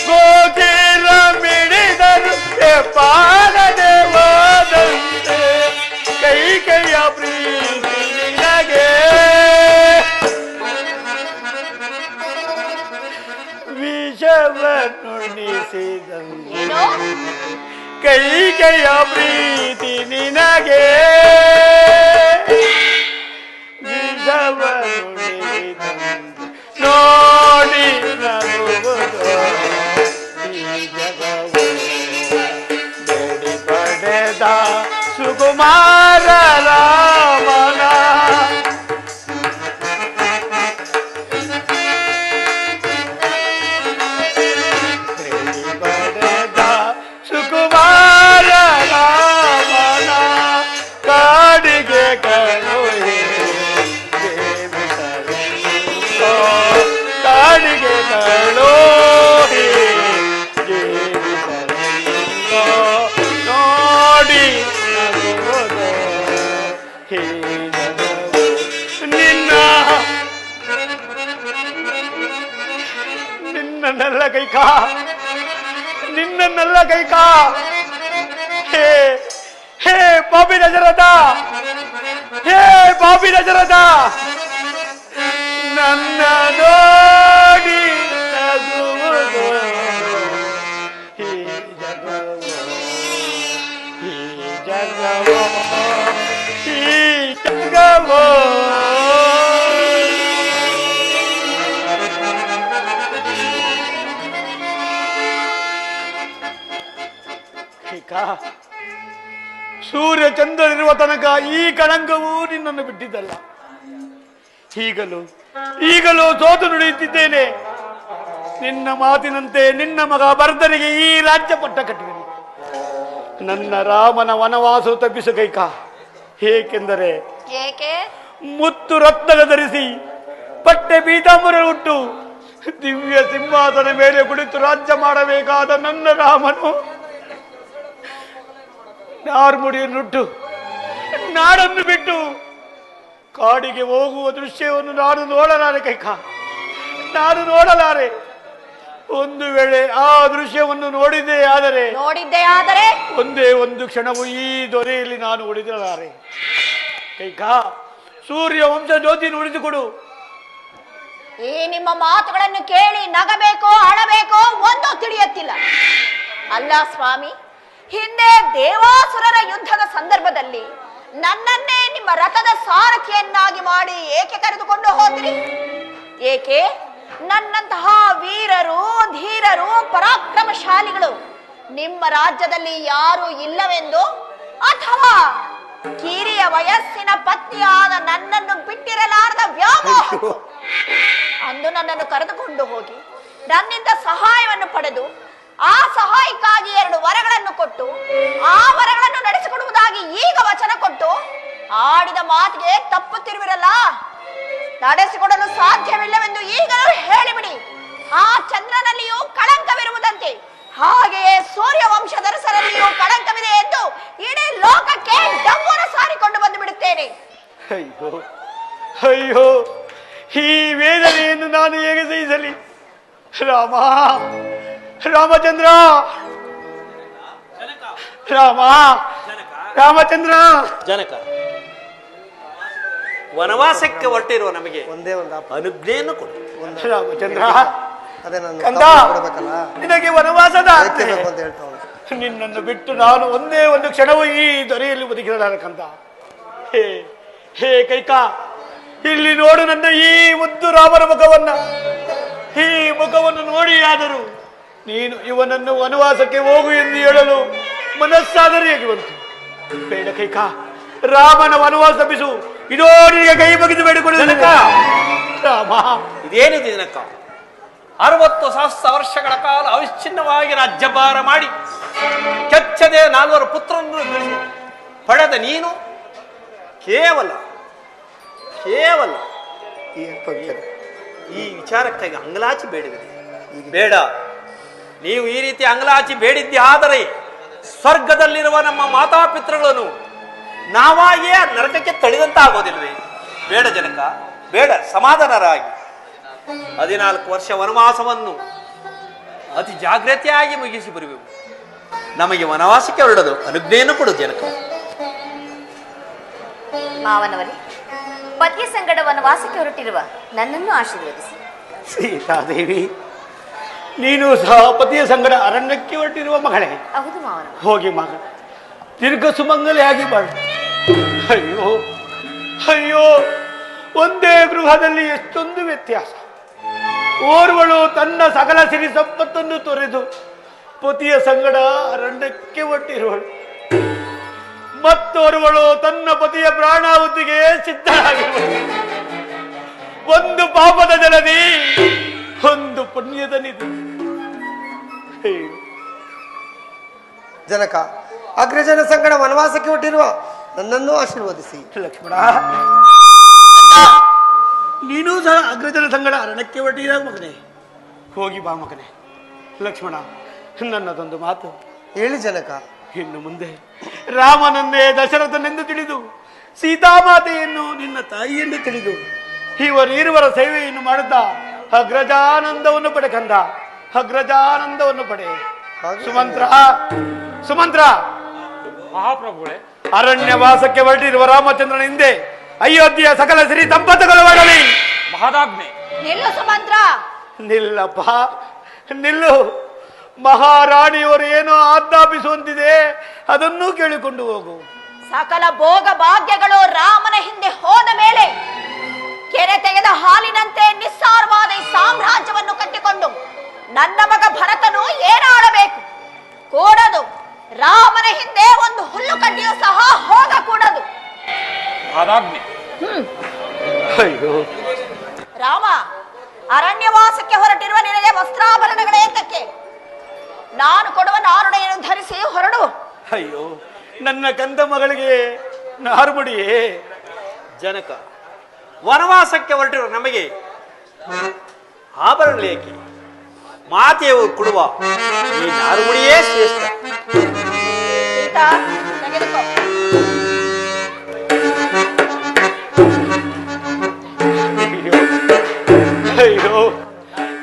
ಹೋಗಿರ ಮಿಡಿದರು ಪಾದದೆ ಹೋದಂತೆ. ಕೈ ಕೈಯ ಪ್ರೀತಿ ನಿನಗೆ ವಿಷವನ್ನುಣಿಸಿದಂತೆ. ಏನು? ಕೈ ಕೈಯ ಪ್ರೀತಿ ನಿನಗೆ ವಿಷವನ್ನುಣಿಸಿದಂತೆ. ನೋಡಿ ನಗುವುದು. ಈ ಜಗವು ಬೆಡಿ ಪಡೆದ ಸುಕುಮಾರ ರಾಮನ. ಬೆಡಿ ಪಡೆದ ಸುಕುಮಾರ ರಾಮನ ಕಾಡಿಗೆ ಕರುಹಿ ಜೀವಿಸಲೆಂದೋ. ಕಾಡಿಗೆ ಕರುಹಿ ಜೀವಿಸಲೆಂದೋ. ನೋಡಿ ನಗುವುದು. ಈ ಜಗವು ನಿನ್ನನ್ನೆಲ್ಲ ಕೈಕಾ, ನಿನ್ನನ್ನೆಲ್ಲ ಕೈಕಾ. ಹೇ ಹೇ ಬಾಬಿ ನಜರದ, ಹೇ ಬಾಬಿ ನಜರದ, ನನ್ನ ನೋಡಿ ನಗುವುದು. ಈ ಜಗವು, ಈ ಜಗವು, ಈ ಜಗವು. ಸೂರ್ಯ ಚಂದ್ರನಿರುವ ತನಕ ಈ ಕಳಂಕವೂ ನಿನ್ನನ್ನು ಬಿಟ್ಟಿದ್ದಲ್ಲ. ಈಗಲೂ ಸೋತು ನುಡಿಯುತ್ತಿದ್ದೇನೆ. ನಿನ್ನ ಮಾತಿನಂತೆ ನಿನ್ನ ಮಗ ಭರತನಿಗೆ ಈ ರಾಜ್ಯ ಪಟ್ಟ ಕಟ್ಟುವೆನು. ನನ್ನ ರಾಮನ ವನವಾಸ ತಪ್ಪಿಸು ಕೈಕ. ಏಕೆಂದರೆ ಏಕೆ? ಮುತ್ತು ರತ್ನಗ ಧರಿಸಿ ಪಟ್ಟೆ ಪೀತಾಂಬರ ಉಟ್ಟು ದಿವ್ಯ ಸಿಂಹಾಸನ ಮೇಲೆ ಕುಳಿತು ರಾಜ್ಯ ಮಾಡಬೇಕಾದ ನನ್ನ ರಾಮನು ನಾರ್ಮುಡಿಯನ್ನುಟ್ಟು ನಾಡನ್ನು ಬಿಟ್ಟು ಕಾಡಿಗೆ ಹೋಗುವ ದೃಶ್ಯವನ್ನು ನಾನು ನೋಡಲಾರೆ ಕೈಕ, ನಾನು ನೋಡಲಾರೆ. ಒಂದು ವೇಳೆ ಆ ದೃಶ್ಯವನ್ನು ನೋಡಿದ್ದೇ ಆದರೆ ಒಂದೇ ಒಂದು ಕ್ಷಣವು ಈ ದೊರೆಯಲ್ಲಿ ನಾನು ಉಳಿದಲಾರೆ ಕೈಕ. ಸೂರ್ಯ ವಂಶ ಜ್ಯೋತಿ ಉಳಿದುಕೊಡು. ಈ ನಿಮ್ಮ ಮಾತುಗಳನ್ನು ಕೇಳಿ ನಗಬೇಕೋ ಅಳಬೇಕೋ ಒಂದೂ ತಿಳಿಯುತ್ತಿಲ್ಲ. ಅಲ್ಲ ಸ್ವಾಮಿ, ಹಿಂದೆ ದೇವಾಸುರರ ಯುದ್ಧದ ಸಂದರ್ಭದಲ್ಲಿ ನನ್ನನ್ನೇ ನಿಮ್ಮ ರಥದ ಸಾರಥಿಯನ್ನಾಗಿ ಮಾಡಿ ಏಕೆ ಕರೆದುಕೊಂಡು ಹೋದ್ರಿ? ಏಕೆ ನನ್ನಂತಹ ವೀರರು, ಧೀರರು, ಪರಾಕ್ರಮಶಾಲಿಗಳು ನಿಮ್ಮ ರಾಜ್ಯದಲ್ಲಿ ಯಾರು ಇಲ್ಲವೆಂದು, ಅಥವಾ ಕಿರಿಯ ವಯಸ್ಸಿನ ಪತ್ನಿಯಾದ ನನ್ನನ್ನು ಬಿಟ್ಟಿರಲಾರದ ವ್ಯಾಮೋಹ ಅಂದು ನನ್ನನ್ನು ಕರೆದುಕೊಂಡು ಹೋಗಿ ನನ್ನಿಂದ ಸಹಾಯವನ್ನು ಪಡೆದು ಆ ಸಹಾಯಕ್ಕಾಗಿ 2 ವರಗಳನ್ನು ಕೊಟ್ಟು ಆ ವರಗಳನ್ನು ನಡೆಸಿಕೊಡುವುದಾಗಿ ಈಗ ವಚನ ಕೊಟ್ಟು ಆಡಿದ ಮಾತಿಗೆ ತಪ್ಪುತ್ತಿರುವಿರಲ್ಲ. ನಡೆಸಿಕೊಡಲು ಸಾಧ್ಯವಿಲ್ಲವೆಂದು ಈಗಲೂ ಹೇಳಿಬಿಡಿ. ಆ ಚಂದ್ರನಲ್ಲಿಯೂ ಕಳಂಕವಿರುವುದಂತೆ ಹಾಗೆಯೇ ಸೂರ್ಯ ವಂಶಧರಸರಲ್ಲಿಯೂ ಕಳಂಕವಿದೆ ಎಂದು ಇಡೀ ಲೋಕಕ್ಕೆ ಡಂಬೂರ ಸಾರಿಕೊಂಡು ಬಂದು ಬಿಡುತ್ತೇನೆ. ಅಯ್ಯೋ ಅಯ್ಯೋ, ಈ ವೇದನೆಯನ್ನು ನಾನು ಹೇಗೆ ಸಹಿಸಲಿ? ರಾಮ, ರಾಮಚಂದ್ರ, ರಾಮ, ರಾಮಚಂದ್ರ. ಜನಕ, ವನವಾಸಕ್ಕೆ ಹೊರಟಿರುವ ನಮಗೆ ಒಂದೇ ಒಂದು ಅನುಜ್ಞೆಯನ್ನು ಕೊಡು. ರಾಮಚಂದ್ರ, ಅದೇ ನಾನು ಕಂದ, ಕೊಡಬೇಕಲ್ಲ, ನಿನಗೆ ವನವಾಸದ ಆಜ್ಞೆ. ಬೇಕು ಅಂತ ಹೇಳ್ತಾ ಉಂಟು. ನಿನ್ನನ್ನು ಬಿಟ್ಟು ನಾನು ಒಂದೇ ಒಂದು ಕ್ಷಣವೂ ಈ ದೊರೆಯಲ್ಲಿ ಬದುಕಿರಲಾರ ಕಂದ. ಹೇ ಹೇ ಕೈಕಾ, ಇಲ್ಲಿ ನೋಡು ನನ್ನ ಈ ಮುದ್ದು ರಾಮನ ಮುಖವನ್ನ. ಈ ಮುಖವನ್ನು ನೋಡಿಯಾದರೂ ನೀನು ಇವನನ್ನು ವನವಾಸಕ್ಕೆ ಹೋಗು ಎಂದು ಹೇಳಲು ಮನಸ್ಸಾದರೆ ಹೇಗೆ ಬಂತು? ಬೇಡ ಕೈಕಾ, ರಾಮನ ವನವಾಸ ತಪ್ಪಿಸು. ಇದೋ ನಿನಗೆ ಕೈ ಬಗೆದು ಬೇಡಿಕೊಳ್ಳ. ರಾಮ, ಇದೇನಿದೆ ಜನಕ? 60 ಸಹಸ್ರ ವರ್ಷಗಳ ಕಾಲ ಅವಿಚ್ಛಿನ್ನವಾಗಿ ರಾಜ್ಯಭಾರ ಮಾಡಿ ಕೆಚ್ಚದೆ 4 ಪುತ್ರರನ್ನು ಪಡೆದ ನೀನು ಕೇವಲ ಈ ವಿಚಾರಕ್ಕಾಗಿ ಅಂಗಲಾಚಿ ಬೇಡಿದೆ. ಬೇಡ, ನೀವು ಈ ರೀತಿ ಅಂಗಲಾಚಿ ಬೇಡಿದ್ದೆ ಆದರೆ ಸ್ವರ್ಗದಲ್ಲಿರುವ ನಮ್ಮ ಮಾತಾಪಿತೃಗಳನ್ನು ನಾವಾಗಿಯೇ ನರಕಕ್ಕೆ ತಳಿದಂತಾಗೋದಿಲ್ವೇ? ಬೇಡ ಜನಕ, ಬೇಡ, ಸಮಾಧಾನರಾಗಿ 14 ವರ್ಷ ವನವಾಸವನ್ನು ಅತಿ ಜಾಗ್ರತೆಯಾಗಿ ಮುಗಿಸಿ ಬರುವೆವು. ನಮಗೆ ವನವಾಸಕ್ಕೆ ಹೊರಡಲು ಅನುಜ್ಞೆಯನ್ನು ಕೊಡು ಜನಕ. ಮಾವನವರೇ, ಪತಿಯ ಸಂಗಡ ವನವಾಸಕ್ಕೆ ಹೊರಟಿರುವ ನನ್ನನ್ನು ಆಶೀರ್ವದಿಸಿ. ಸೀತಾದೇವಿ, ನೀನು ಸಹ ಪತಿಯ ಸಂಗಡ ಅರಣ್ಯಕ್ಕೆ ಹೊರಟಿರುವ ಮಗಳೇ. ಹೌದು ಮಾವನ. ಹೋಗಿ ಮಗ, ದೀರ್ಘ ಸುಮಂಗಲಿಯಾಗಿ ಬಾಳು. ಅಯ್ಯೋ ಅಯ್ಯೋ, ಒಂದೇ ಗೃಹದಲ್ಲಿ ಎಷ್ಟೊಂದು ವ್ಯತ್ಯಾಸ. ಓರ್ವಳು ತನ್ನ ಸಕಲ ಸಿರಿ ಸಂಪತ್ತನ್ನು ತೊರೆದು ಪತಿಯ ಸಂಗಡ ಅರಣ್ಯಕ್ಕೆ ಹೊರಟಿರುವಳು, ಮತ್ತೋರ್ವಳು ತನ್ನ ಪತಿಯ ಪ್ರಾಣಾಹುತಿಗೆ ಸಿದ್ಧರಾಗಿರುವಳು. ಒಂದು ಪಾಪದ ಜಲದಿ, ಒಂದು ಪುಣ್ಯದ ನಿಧಿ. ಜನಕ, ಅಗ್ರಜನ ಸಂಗಡ ವನವಾಸಕ್ಕೆ ಹೊಟ್ಟಿರುವ ನನ್ನನ್ನು ಆಶೀರ್ವದಿಸಿ. ಲಕ್ಷ್ಮಣ, ನೀನೂ ಸಹ ಅಗ್ರಜನ ಸಂಗಡ ಅರಣ್ಯಕ್ಕೆ ಹೊರಟಿರ ಮಗನೇ. ಹೋಗಿ ಬಾ ಮಗನೇ. ಲಕ್ಷ್ಮಣ, ನನ್ನದೊಂದು ಮಾತು ಹೇಳಿ ಜನಕ. ಇನ್ನು ಮುಂದೆ ರಾಮನನ್ನೇ ದಶರಥನೆಂದು ತಿಳಿದು, ಸೀತಾಮಾತೆಯನ್ನು ನಿನ್ನ ತಾಯಿಯೆಂದು ತಿಳಿದು, ಇವರ ಸೇವೆಯನ್ನು ಮಾಡುತ್ತಾ ಅಗ್ರಜಾನಂದವನ್ನು ಪಡೆ ಕಂದ, ಅಗ್ರಜಾನಂದವನ್ನು ಪಡೆ. ಸುಮಂತ್ರ, ಸುಮಂತ್ರ, ಮಹಾಪ್ರಭುಗಳೇ, ಅರಣ್ಯವಾಸಕ್ಕೆ ಹೊರಟಿರುವ ರಾಮಚಂದ್ರನ ಹಿಂದೆ ಅಯೋಧ್ಯೆಯ ಸಕಲ ಸಿರಿ ಸಂಪತ್ತುಗಳು ಬರಲಿ. ಮಹದಾಜ್ಞೆ. ನಿಲ್ಲು ಸುಮಂತ್ರ. ನಿಲ್ಲಪ್ಪ, ನಿಲ್ಲು. ಮಹಾರಾಣಿಯವರು ಏನೋ ಆಜ್ಞಾಪಿಸುವಂತಿದೆ, ಅದನ್ನೂ ಕೇಳಿಕೊಂಡು ಹೋಗು. ಸಕಲ ಭೋಗ ಭಾಗ್ಯಗಳು ರಾಮನ ಹಿಂದೆ ಹೋದ ಮೇಲೆ ಕೆರೆ ತೆಗೆದ ಹಾಲಿನಂತೆ ನಿಸ್ಸಾರವಾದ ಈ ಸಾಮ್ರಾಜ್ಯವನ್ನು ಕಟ್ಟಿಕೊಂಡು ನನ್ನ ಮಗ ಭರತನು ಏನಾಡಬೇಕು? ಕೂಡದು. ರಾಮನ ಹಿಂದೆ ಒಂದು ಹುಲ್ಲು ಕಡ್ಡಿಯೂ ಸಹ ಹೋಗಕೂಡದು. ಮಹದಾಜ್ಞೆ. ಅಯ್ಯೋ ರಾಮ, ಅರಣ್ಯವಾಸಕ್ಕೆ ಹೊರಟಿರುವ ನಿನಗೆ ವಸ್ತ್ರಾಭರಣಗಳೇತಕ್ಕೆ? ನಾನು ಕೊಡುವ ನಾರುಡೆಯನ್ನು ಧರಿಸಿ ಹೊರಡು. ಅಯ್ಯೋ, ನನ್ನ ಕಂದ ಮಗಳಿಗೆ ನಾರುಮಡಿಯೇ. ಜನಕ, ವನವಾಸಕ್ಕೆ ಹೊರಟಿರುವ ನಮಗೆ ಆಭರಣಗಳೇಕೆ? ಮಾತೆಯವರು ಕೊಡುವ ಈ ನಾರುಮಡಿಯೇ ಶ್ರೇಷ್ಠ. ಸೀತಾ, ತೆಗೆದುಕೋ. ಅಯ್ಯೋ,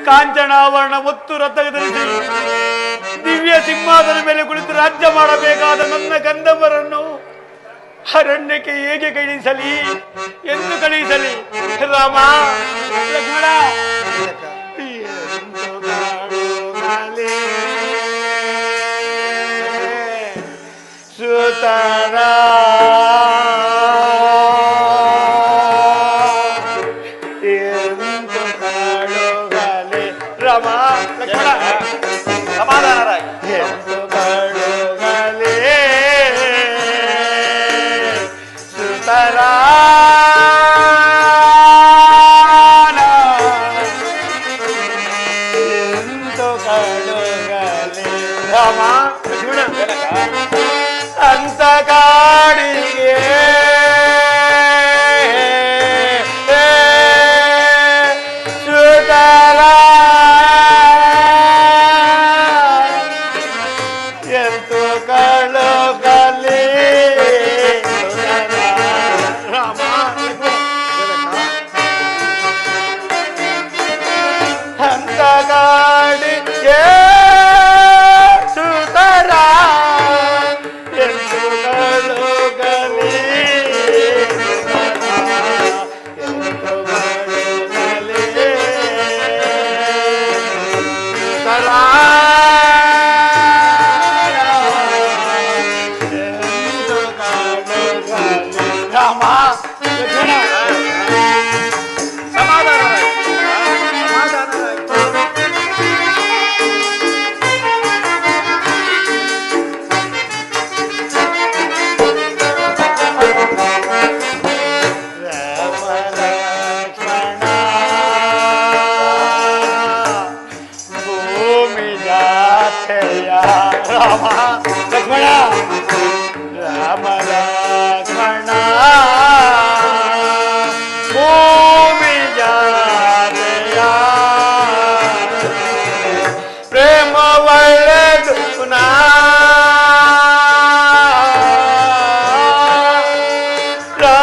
ಕಾಂಚನಾವರಣ ಮುತ್ತು ರಥ ಧರಿಸಿ ದಿವ್ಯ ಸಿಂಹಾಸನ ಮೇಲೆ ಕುಳಿತು ರಾಜ್ಯ ಮಾಡಬೇಕಾದ ನನ್ನ ಕಂದಮ್ಮರನ್ನು ಅರಣ್ಯಕ್ಕೆ ಹೇಗೆ ಕಳಿಸಲಿ, ಎಂದು ಕಳಿಸಲಿ? ರಾಮ, ಲಕ್ಷ್ಮಣ, ಸುತರಾಮ ರಾಮ ಲಕ್ಷ್ಮಣ ಸಮಾಧಾನರಾಗಿ ಎಂದು ಕಳುಗಲೇ ಸುತರಾನ ಎಂದು ಕಳುಗಲೇ ರಾಮ ಲಕ್ಷ್ಮಣ ಅಂತ ಕಾಡಿಗೆ ಎಂತು ಕಳುಗಲಿ ರಾಮ ಅಂತ ಕಾಡಿಗೆ ಸುತರ ಎಂತು ಕಳುಗಲಿ ಎಂತು ಕಳುಗಲಿ ಸುತರ ರಾಮ ಲಕ್ಷ್ಮಣ ಸಮಾಧಾನರಾಗಿ ರಾಮ ಲಕ್ಷ್ಮಣ ಭೂಮಿ ಜಾತೆಯ ರಾಮ ಲಕ್ಷ್ಮಣ ರಾಮ ಲಕ್ಷ್ಮಣ ಭೂಮಿ ಜಾತೆಯ ಪ್ರೇಮ ಒಳ್ಳೆದು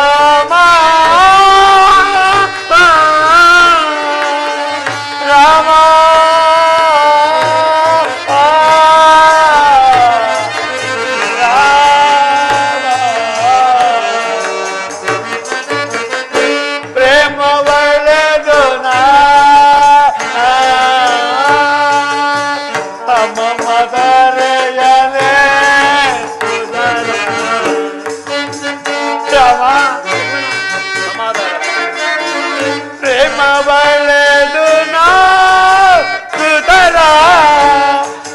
ರಾಮ ರಾಮ ಪ್ರೇಮ ಒಳ್ಳೆದು ಮದರೆಯಲೇ ರಾಮ ಪ್ರೇಮ ಒಳ್ಳೆದು ಸುತರ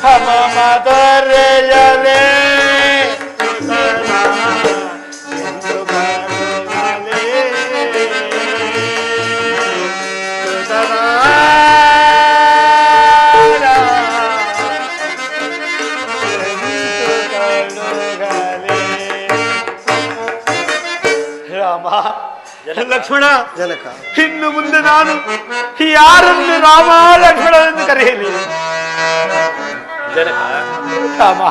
ಹಮ ಮದರೆಯಲೇ ಎಂದು ಬರುವಲೇ ರಾಮ ಲಕ್ಷ್ಮಣ ಜನಕ ಇನ್ನು ಮುಂದೆ ನಾನು ಯಾರನ್ನು ರಾಮ ಲಕ್ಷ್ಮಣ ಎಂದು ಕರೆಯಲಿ ಜನಕ ರಾಮ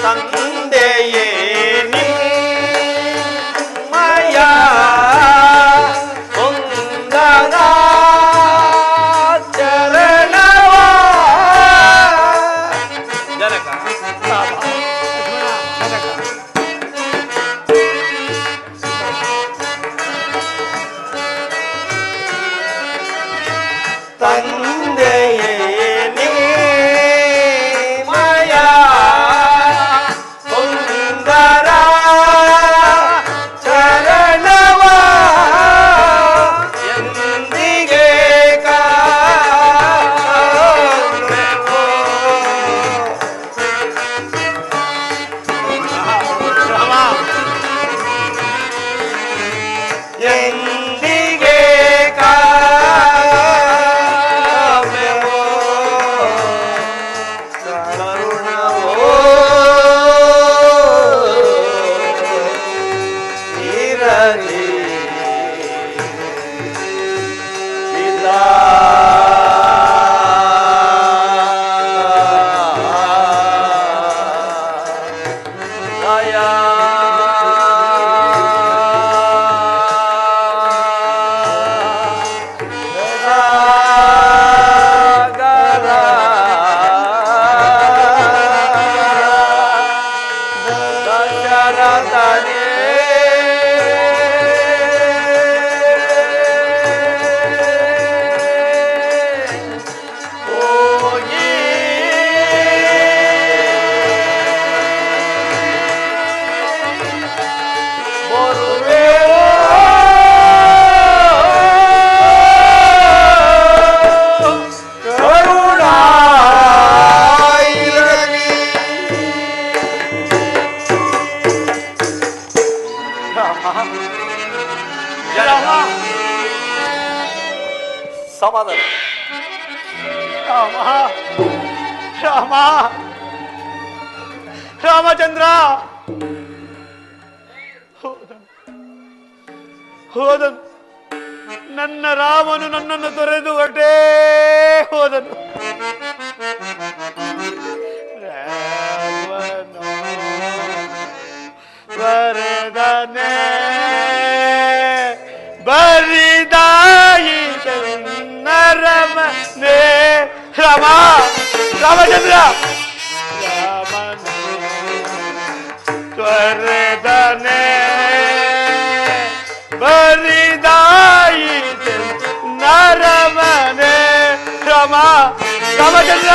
ತಂದೆಯೇ ನಿಮ್ಮಯ ಹೊಂದದ ಚರಣವ ಜನಕ ತಂದೆಯೇ ನಿಮ್ಮಯ ರಾಮ ರಾಮ ರಾಮಚಂದ್ರ ಹೋದನು ನನ್ನ ರಾಮನು ನನ್ನನ್ನು ತೊರೆದು ಹೊರಟೇ ಹೋದನು. ಬರೆದನೆ ಬರಿದಾಯಿ ನರಮನೆ ರಾಮ ರಾಮಚಂದ್ರ ರಾಮನ ತ್ವರೆದನೆ ಬರಿದಾಯಿ ನರಮನೆ ರಾಮ ರಾಮಚಂದ್ರ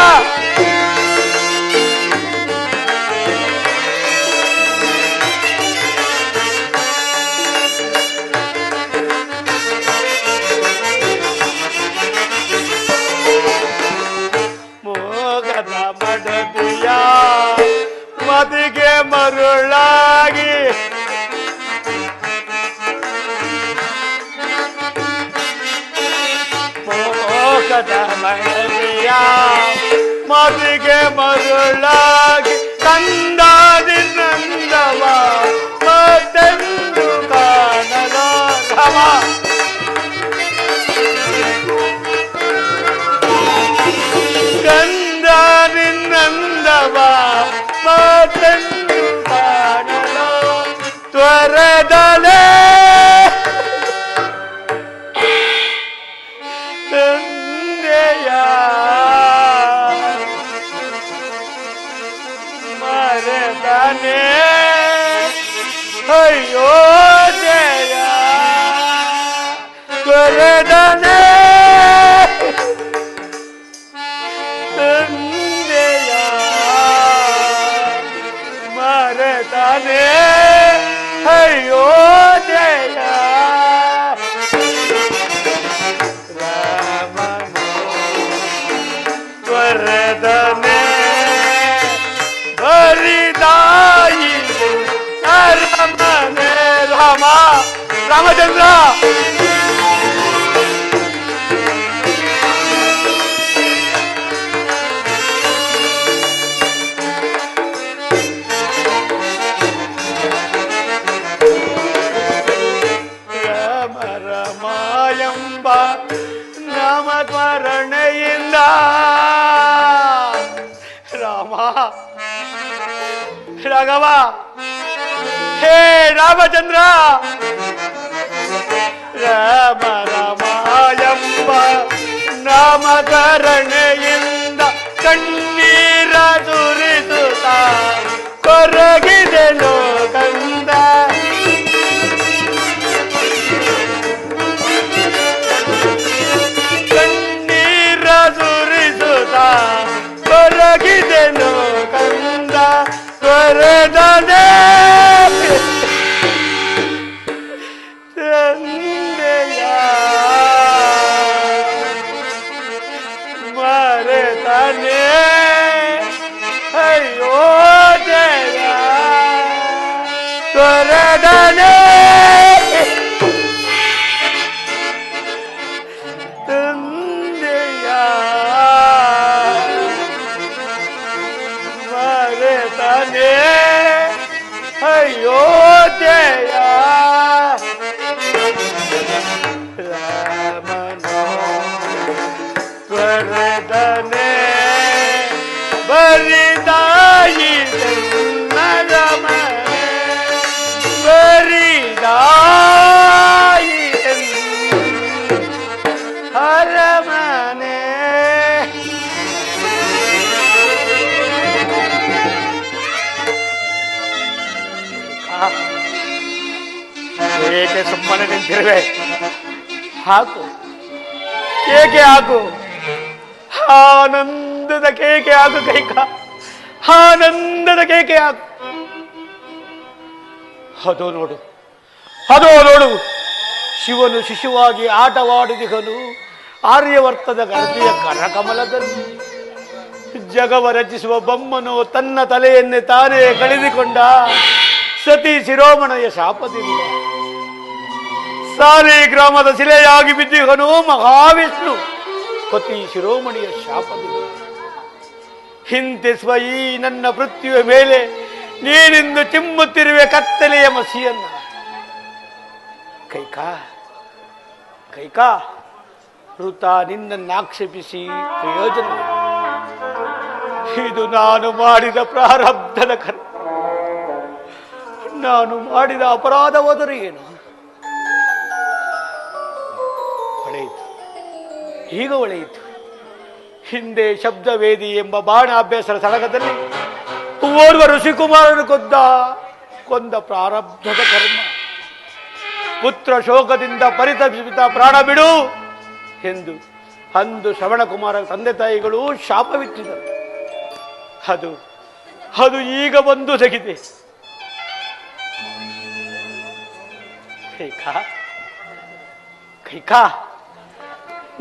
ಮೋಗದ ಮಡದಿಯ ಮದಿಗೆ ಮರುಳಾಗಿ ಮೋಗದ ಮಡದಿಯ ಮದಿಗೆ ಮರುಳಾಗಿ ಕಂದಾದಿನಂದವ ಮತ್ತೆಂದು ಕಾಣಲ ರಾಮ ಕಂದಾದಿನಂದವ ಮತ್ತೆಂದು ಕಾಣಲ ತ್ವರದಲೇ ತಂದೆಯ ಮರೆತನೆ ಅಯ್ಯೋ ಜಯ ತ್ವರದಲೇ ತಂದೆಯ ಮರೆತನೆ ಅಯ್ಯೋ ಜಯ ತ್ವರದನೆ ಬರಿದಾಯಿ ನರಮನೆ ರಾಮ ರಾಮಚಂದ್ರ ರಾಮ ರಮಾಯಂಬ ನಾಮಸ್ಮರಣೆಯಿಂದ ರಾಮ ರಾಘವ ಹೇ ರಾಮಚಂದ್ರ ರಾಮ ರಾಮಾಯಂಬ ನಾಮಕರಣೆಯಿಂದ ಕಣ್ಣೀರ ಸುರಿಸುತ್ತ ಕೊರಗಿದೆನು ಕಂದ ಕಣ್ಣೀರ ಸುರಿಸುತ್ತ ಕೊರಗಿದೆನು ಕಂದ ತ್ವರದನೆ ತಂದೆಯ ಮರೆತನೆ ಅಯ್ಯೋ ಜಯ ತ್ವರದನೆ ತಂದೆಯ ಮರೆತನೆ ಅಯ್ಯೋ ಜಯ ರಾಮನ ತ್ವರದನೆ ಬರಿದಾಯಿ ನರಮನೆ ಬರಿದಾಯಿ ಅರಮನೆ ಏಕೆ ಸುಮ್ಮನೆ ನಿಂತಿರುವೆ? ಹಾಕು, ಕೇಕೆ ಹಾಕು, ಆನಂದದ ಕೇಕೆ ಹಾಕು ಕೈಕ, ಆನಂದದ ಕೇಕೆ ಹಾಕು. ಅದೋ ನೋಡು, ಅದೋ ನೋಡು, ಶಿವನು ಶಿಶುವಾಗಿ ಆಟವಾಡಿದಿಗನು ಆರ್ಯವರ್ತದ ಗರ್ಭೆಯ ಕರಕಮಲದಲ್ಲಿ. ಜಗವ ರಚಿಸುವ ಬೊಮ್ಮನು ತನ್ನ ತಲೆಯನ್ನೇ ತಾನೇ ಕಳೆದುಕೊಂಡ ಸತಿ ಶಿರೋಮಣೆಯ ಶಾಪದಿಂದ ಸಾಲಿ ಗ್ರಾಮದ ಶಿಲೆಯಾಗಿ ಬಿದ್ದಿಗನು ಮಹಾವಿಷ್ಣು. ಪತಿ ಶಿರೋಮಣಿಯ ಶಾಪದಿಂದ ಹಿಂತಿಸುವ ಈ ನನ್ನ ಪೃಥ್ವಿಯ ಮೇಲೆ ನೀನಿಂದು ಚಿಮ್ಮುತ್ತಿರುವೆ ಕತ್ತಲೆಯ ಮಸಿಯನ್ನ. ಕೈಕಾ ಋತ ನಿನ್ನನ್ನು ಆಕ್ಷೇಪಿಸಿ ಪ್ರಯೋಜನ. ಇದು ನಾನು ಮಾಡಿದ ಪ್ರಾರಬ್ಧದ ಕರ್ಮ. ನಾನು ಮಾಡಿದ ಅಪರಾಧವಾದರೂ ಏನು? ಒಳೆಯಿತು, ಈಗ ಒಳೆಯಿತು. ಹಿಂದೆ ಶಬ್ದವೇದಿ ಎಂಬ ಬಾಣ ಅಭ್ಯಾಸದ ಸಳಗದಲ್ಲಿ ಓರ್ವ ಋಷಿಕುಮಾರನು ಕೊಂದ ಪ್ರಾರಬ್ಧದ ಕರ್ಮ. ಪುತ್ರ ಶೋಕದಿಂದ ಪರಿತಪಿಸಿದ ಪ್ರಾಣ ಬಿಡು ಎಂದು ಅಂದು ಶ್ರವಣಕುಮಾರ ತಂದೆ ತಾಯಿಗಳು ಶಾಪವಿಟ್ಟಿದ್ದರು. ಅದು ಈಗ ಬಂದು ತೆಗಿದೆ. ಕೈಕಾ,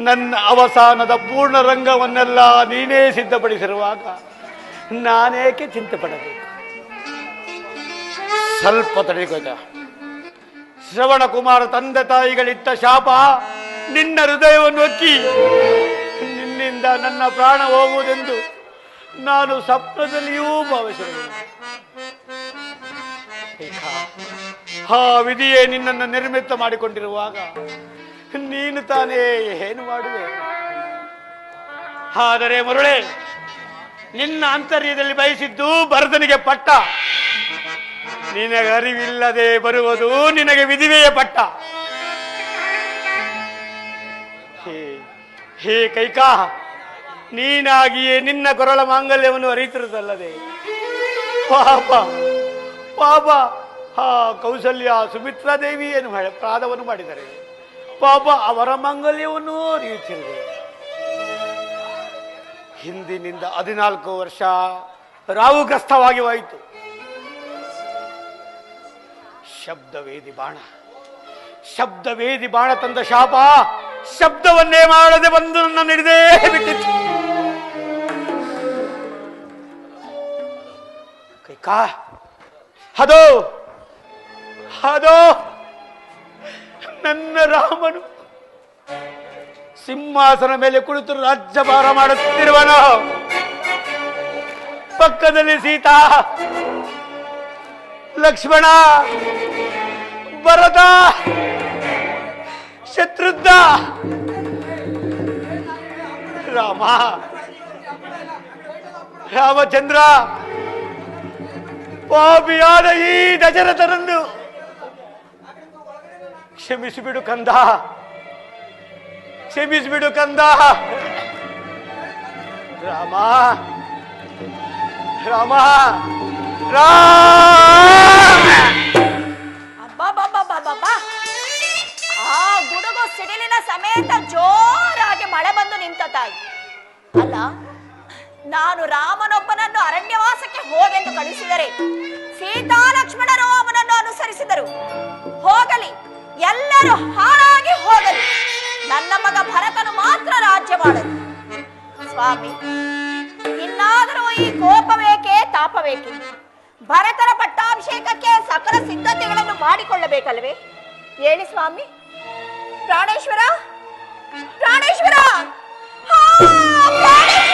ನನ್ನ ಅವಸಾನದ ಪೂರ್ಣ ರಂಗವನ್ನೆಲ್ಲ ನೀನೇ ಸಿದ್ಧಪಡಿಸಿರುವಾಗ ನಾನೇಕೆ ಚಿಂತೆ ಪಡಬೇಕು? ಸ್ವಲ್ಪ ತಡೆಗೋದ. ಶ್ರವಣಕುಮಾರ ತಂದೆ ತಾಯಿಗಳಿಟ್ಟ ಶಾಪ ನಿನ್ನ ಹೃದಯವನ್ನು ಒಕ್ಕಿ ನಿನ್ನಿಂದ ನನ್ನ ಪ್ರಾಣ ಹೋಗುವುದೆಂದು ನಾನು ಸ್ವಪ್ನದಲ್ಲಿಯೂ ಭಾವಿಸಿರುವೆ. ಆ ವಿಧಿಯೇ ನಿನ್ನನ್ನು ನಿರ್ಮಿತ ಮಾಡಿಕೊಂಡಿರುವಾಗ ನೀನು ತಾನೇ ಏನು ಮಾಡುವೆ? ಆದರೆ ಮರುಳೆ, ನಿನ್ನ ಅಂತರ್ಯದಲ್ಲಿ ಬಯಸಿದ್ದು ಭರತನಿಗೆ ಪಟ್ಟ. ನಿನಗೆ ಅರಿವಿಲ್ಲದೆ ಬರುವುದು ನಿನಗೆ ವಿಧಿವೆಯ ಪಟ್ಟ. ಹೇ ಕೈಕಾ, ನೀನಾಗಿಯೇ ನಿನ್ನ ಕೊರಳ ಮಾಂಗಲ್ಯವನ್ನು ಅರಿತಿರುವುದಲ್ಲದೆ ಪಾಪ ಆ ಕೌಸಲ್ಯ ಸುಮಿತ್ರಾದೇವಿಯನ್ನು ಅಪರಾಧವನ್ನು ಮಾಡಿದರೆ ಪಾಪ ಅವರ ಮಾಂಗಲ್ಯವನ್ನು ಅರಿಯುತ್ತಿರುವೆ. ಹಿಂದಿನಿಂದ 14 ವರ್ಷ ರಾಹುಗ್ರಸ್ತವಾಗಿ ಹೋಯಿತು. ಶಬ್ದವೇದಿ ಬಾಣ ತಂದ ಶಾಪ ಶಬ್ದವನ್ನೇ ಮಾಡದೆ ಬಂದು ನನ್ನ ಹಿಡಿದೇ ಬಿಟ್ಟಿತ್ತು. ಕೈಕಾ, ಅದೋ ನನ್ನ ರಾಮನು ಸಿಂಹಾಸನ ಮೇಲೆ ಕುಳಿತು ರಾಜ್ಯಭಾರ ಮಾಡುತ್ತಿರುವನು. ಪಕ್ಕದಲ್ಲಿ ಸೀತಾ, ಲಕ್ಷ್ಮಣ, ಭರತ, ಶತ್ರುಘ್ನ, ರಾಮಚಂದ್ರ, ಪಾಪಿಯಾದ ಈ ದಶರಥನನ್ನು ಕ್ಷಮಿಸಿಬಿಡು ಕಂದ, ಕ್ಷಮಿಸಿಬಿಡು ಕಂದ. ರಾಮ ರಾಮ ಅಬ್ಬಬ್ಬಬ್ಬಬ್ಬಬ್ಬಾ! ಆ ಗುಡುಗು ಸಿಡಿಲಿನ ಸಮೇತ ಜೋರಾಗಿ ಮಳೆ ಬಂದು ನಿಂತ ತಾಯಿ. ಅಲ್ಲ, ನಾನು ರಾಮನೊಬ್ಬನನ್ನು ಅರಣ್ಯವಾಸಕ್ಕೆ ಹೋಗೆಂದು ಕಳಿಸಿದರೆ ಸೀತಾ ಲಕ್ಷ್ಮಣರು ಅವನನ್ನು ಅನುಸರಿಸಿದರು. ಹೋಗಲಿ, ಎಲ್ಲರೂ ಹಾಳಾಗಿ ಹೋಗಲಿ, ನನ್ನ ಮಗ ಭರತನು ಮಾತ್ರ ರಾಜ್ಯ ಮಾಡಲು. ಸ್ವಾಮಿ, ಇನ್ನಾದರೂ ಈ ಕೋಪವೇಕೆ ತಾಪವೇಕೆ? ಭರತನ ಪಟ್ಟಾಭಿಷೇಕಕ್ಕೆ ಸಕಲ ಸಿದ್ಧತೆಗಳನ್ನು ಮಾಡಿಕೊಳ್ಳಬೇಕಲ್ವೇ? ಹೇಳಿ ಸ್ವಾಮಿ. ಪ್ರಾಣೇಶ್ವರ, ಪ್ರಾಣೇಶ್ವರ, ಪ್ರಾಣೇಶ್ವರ!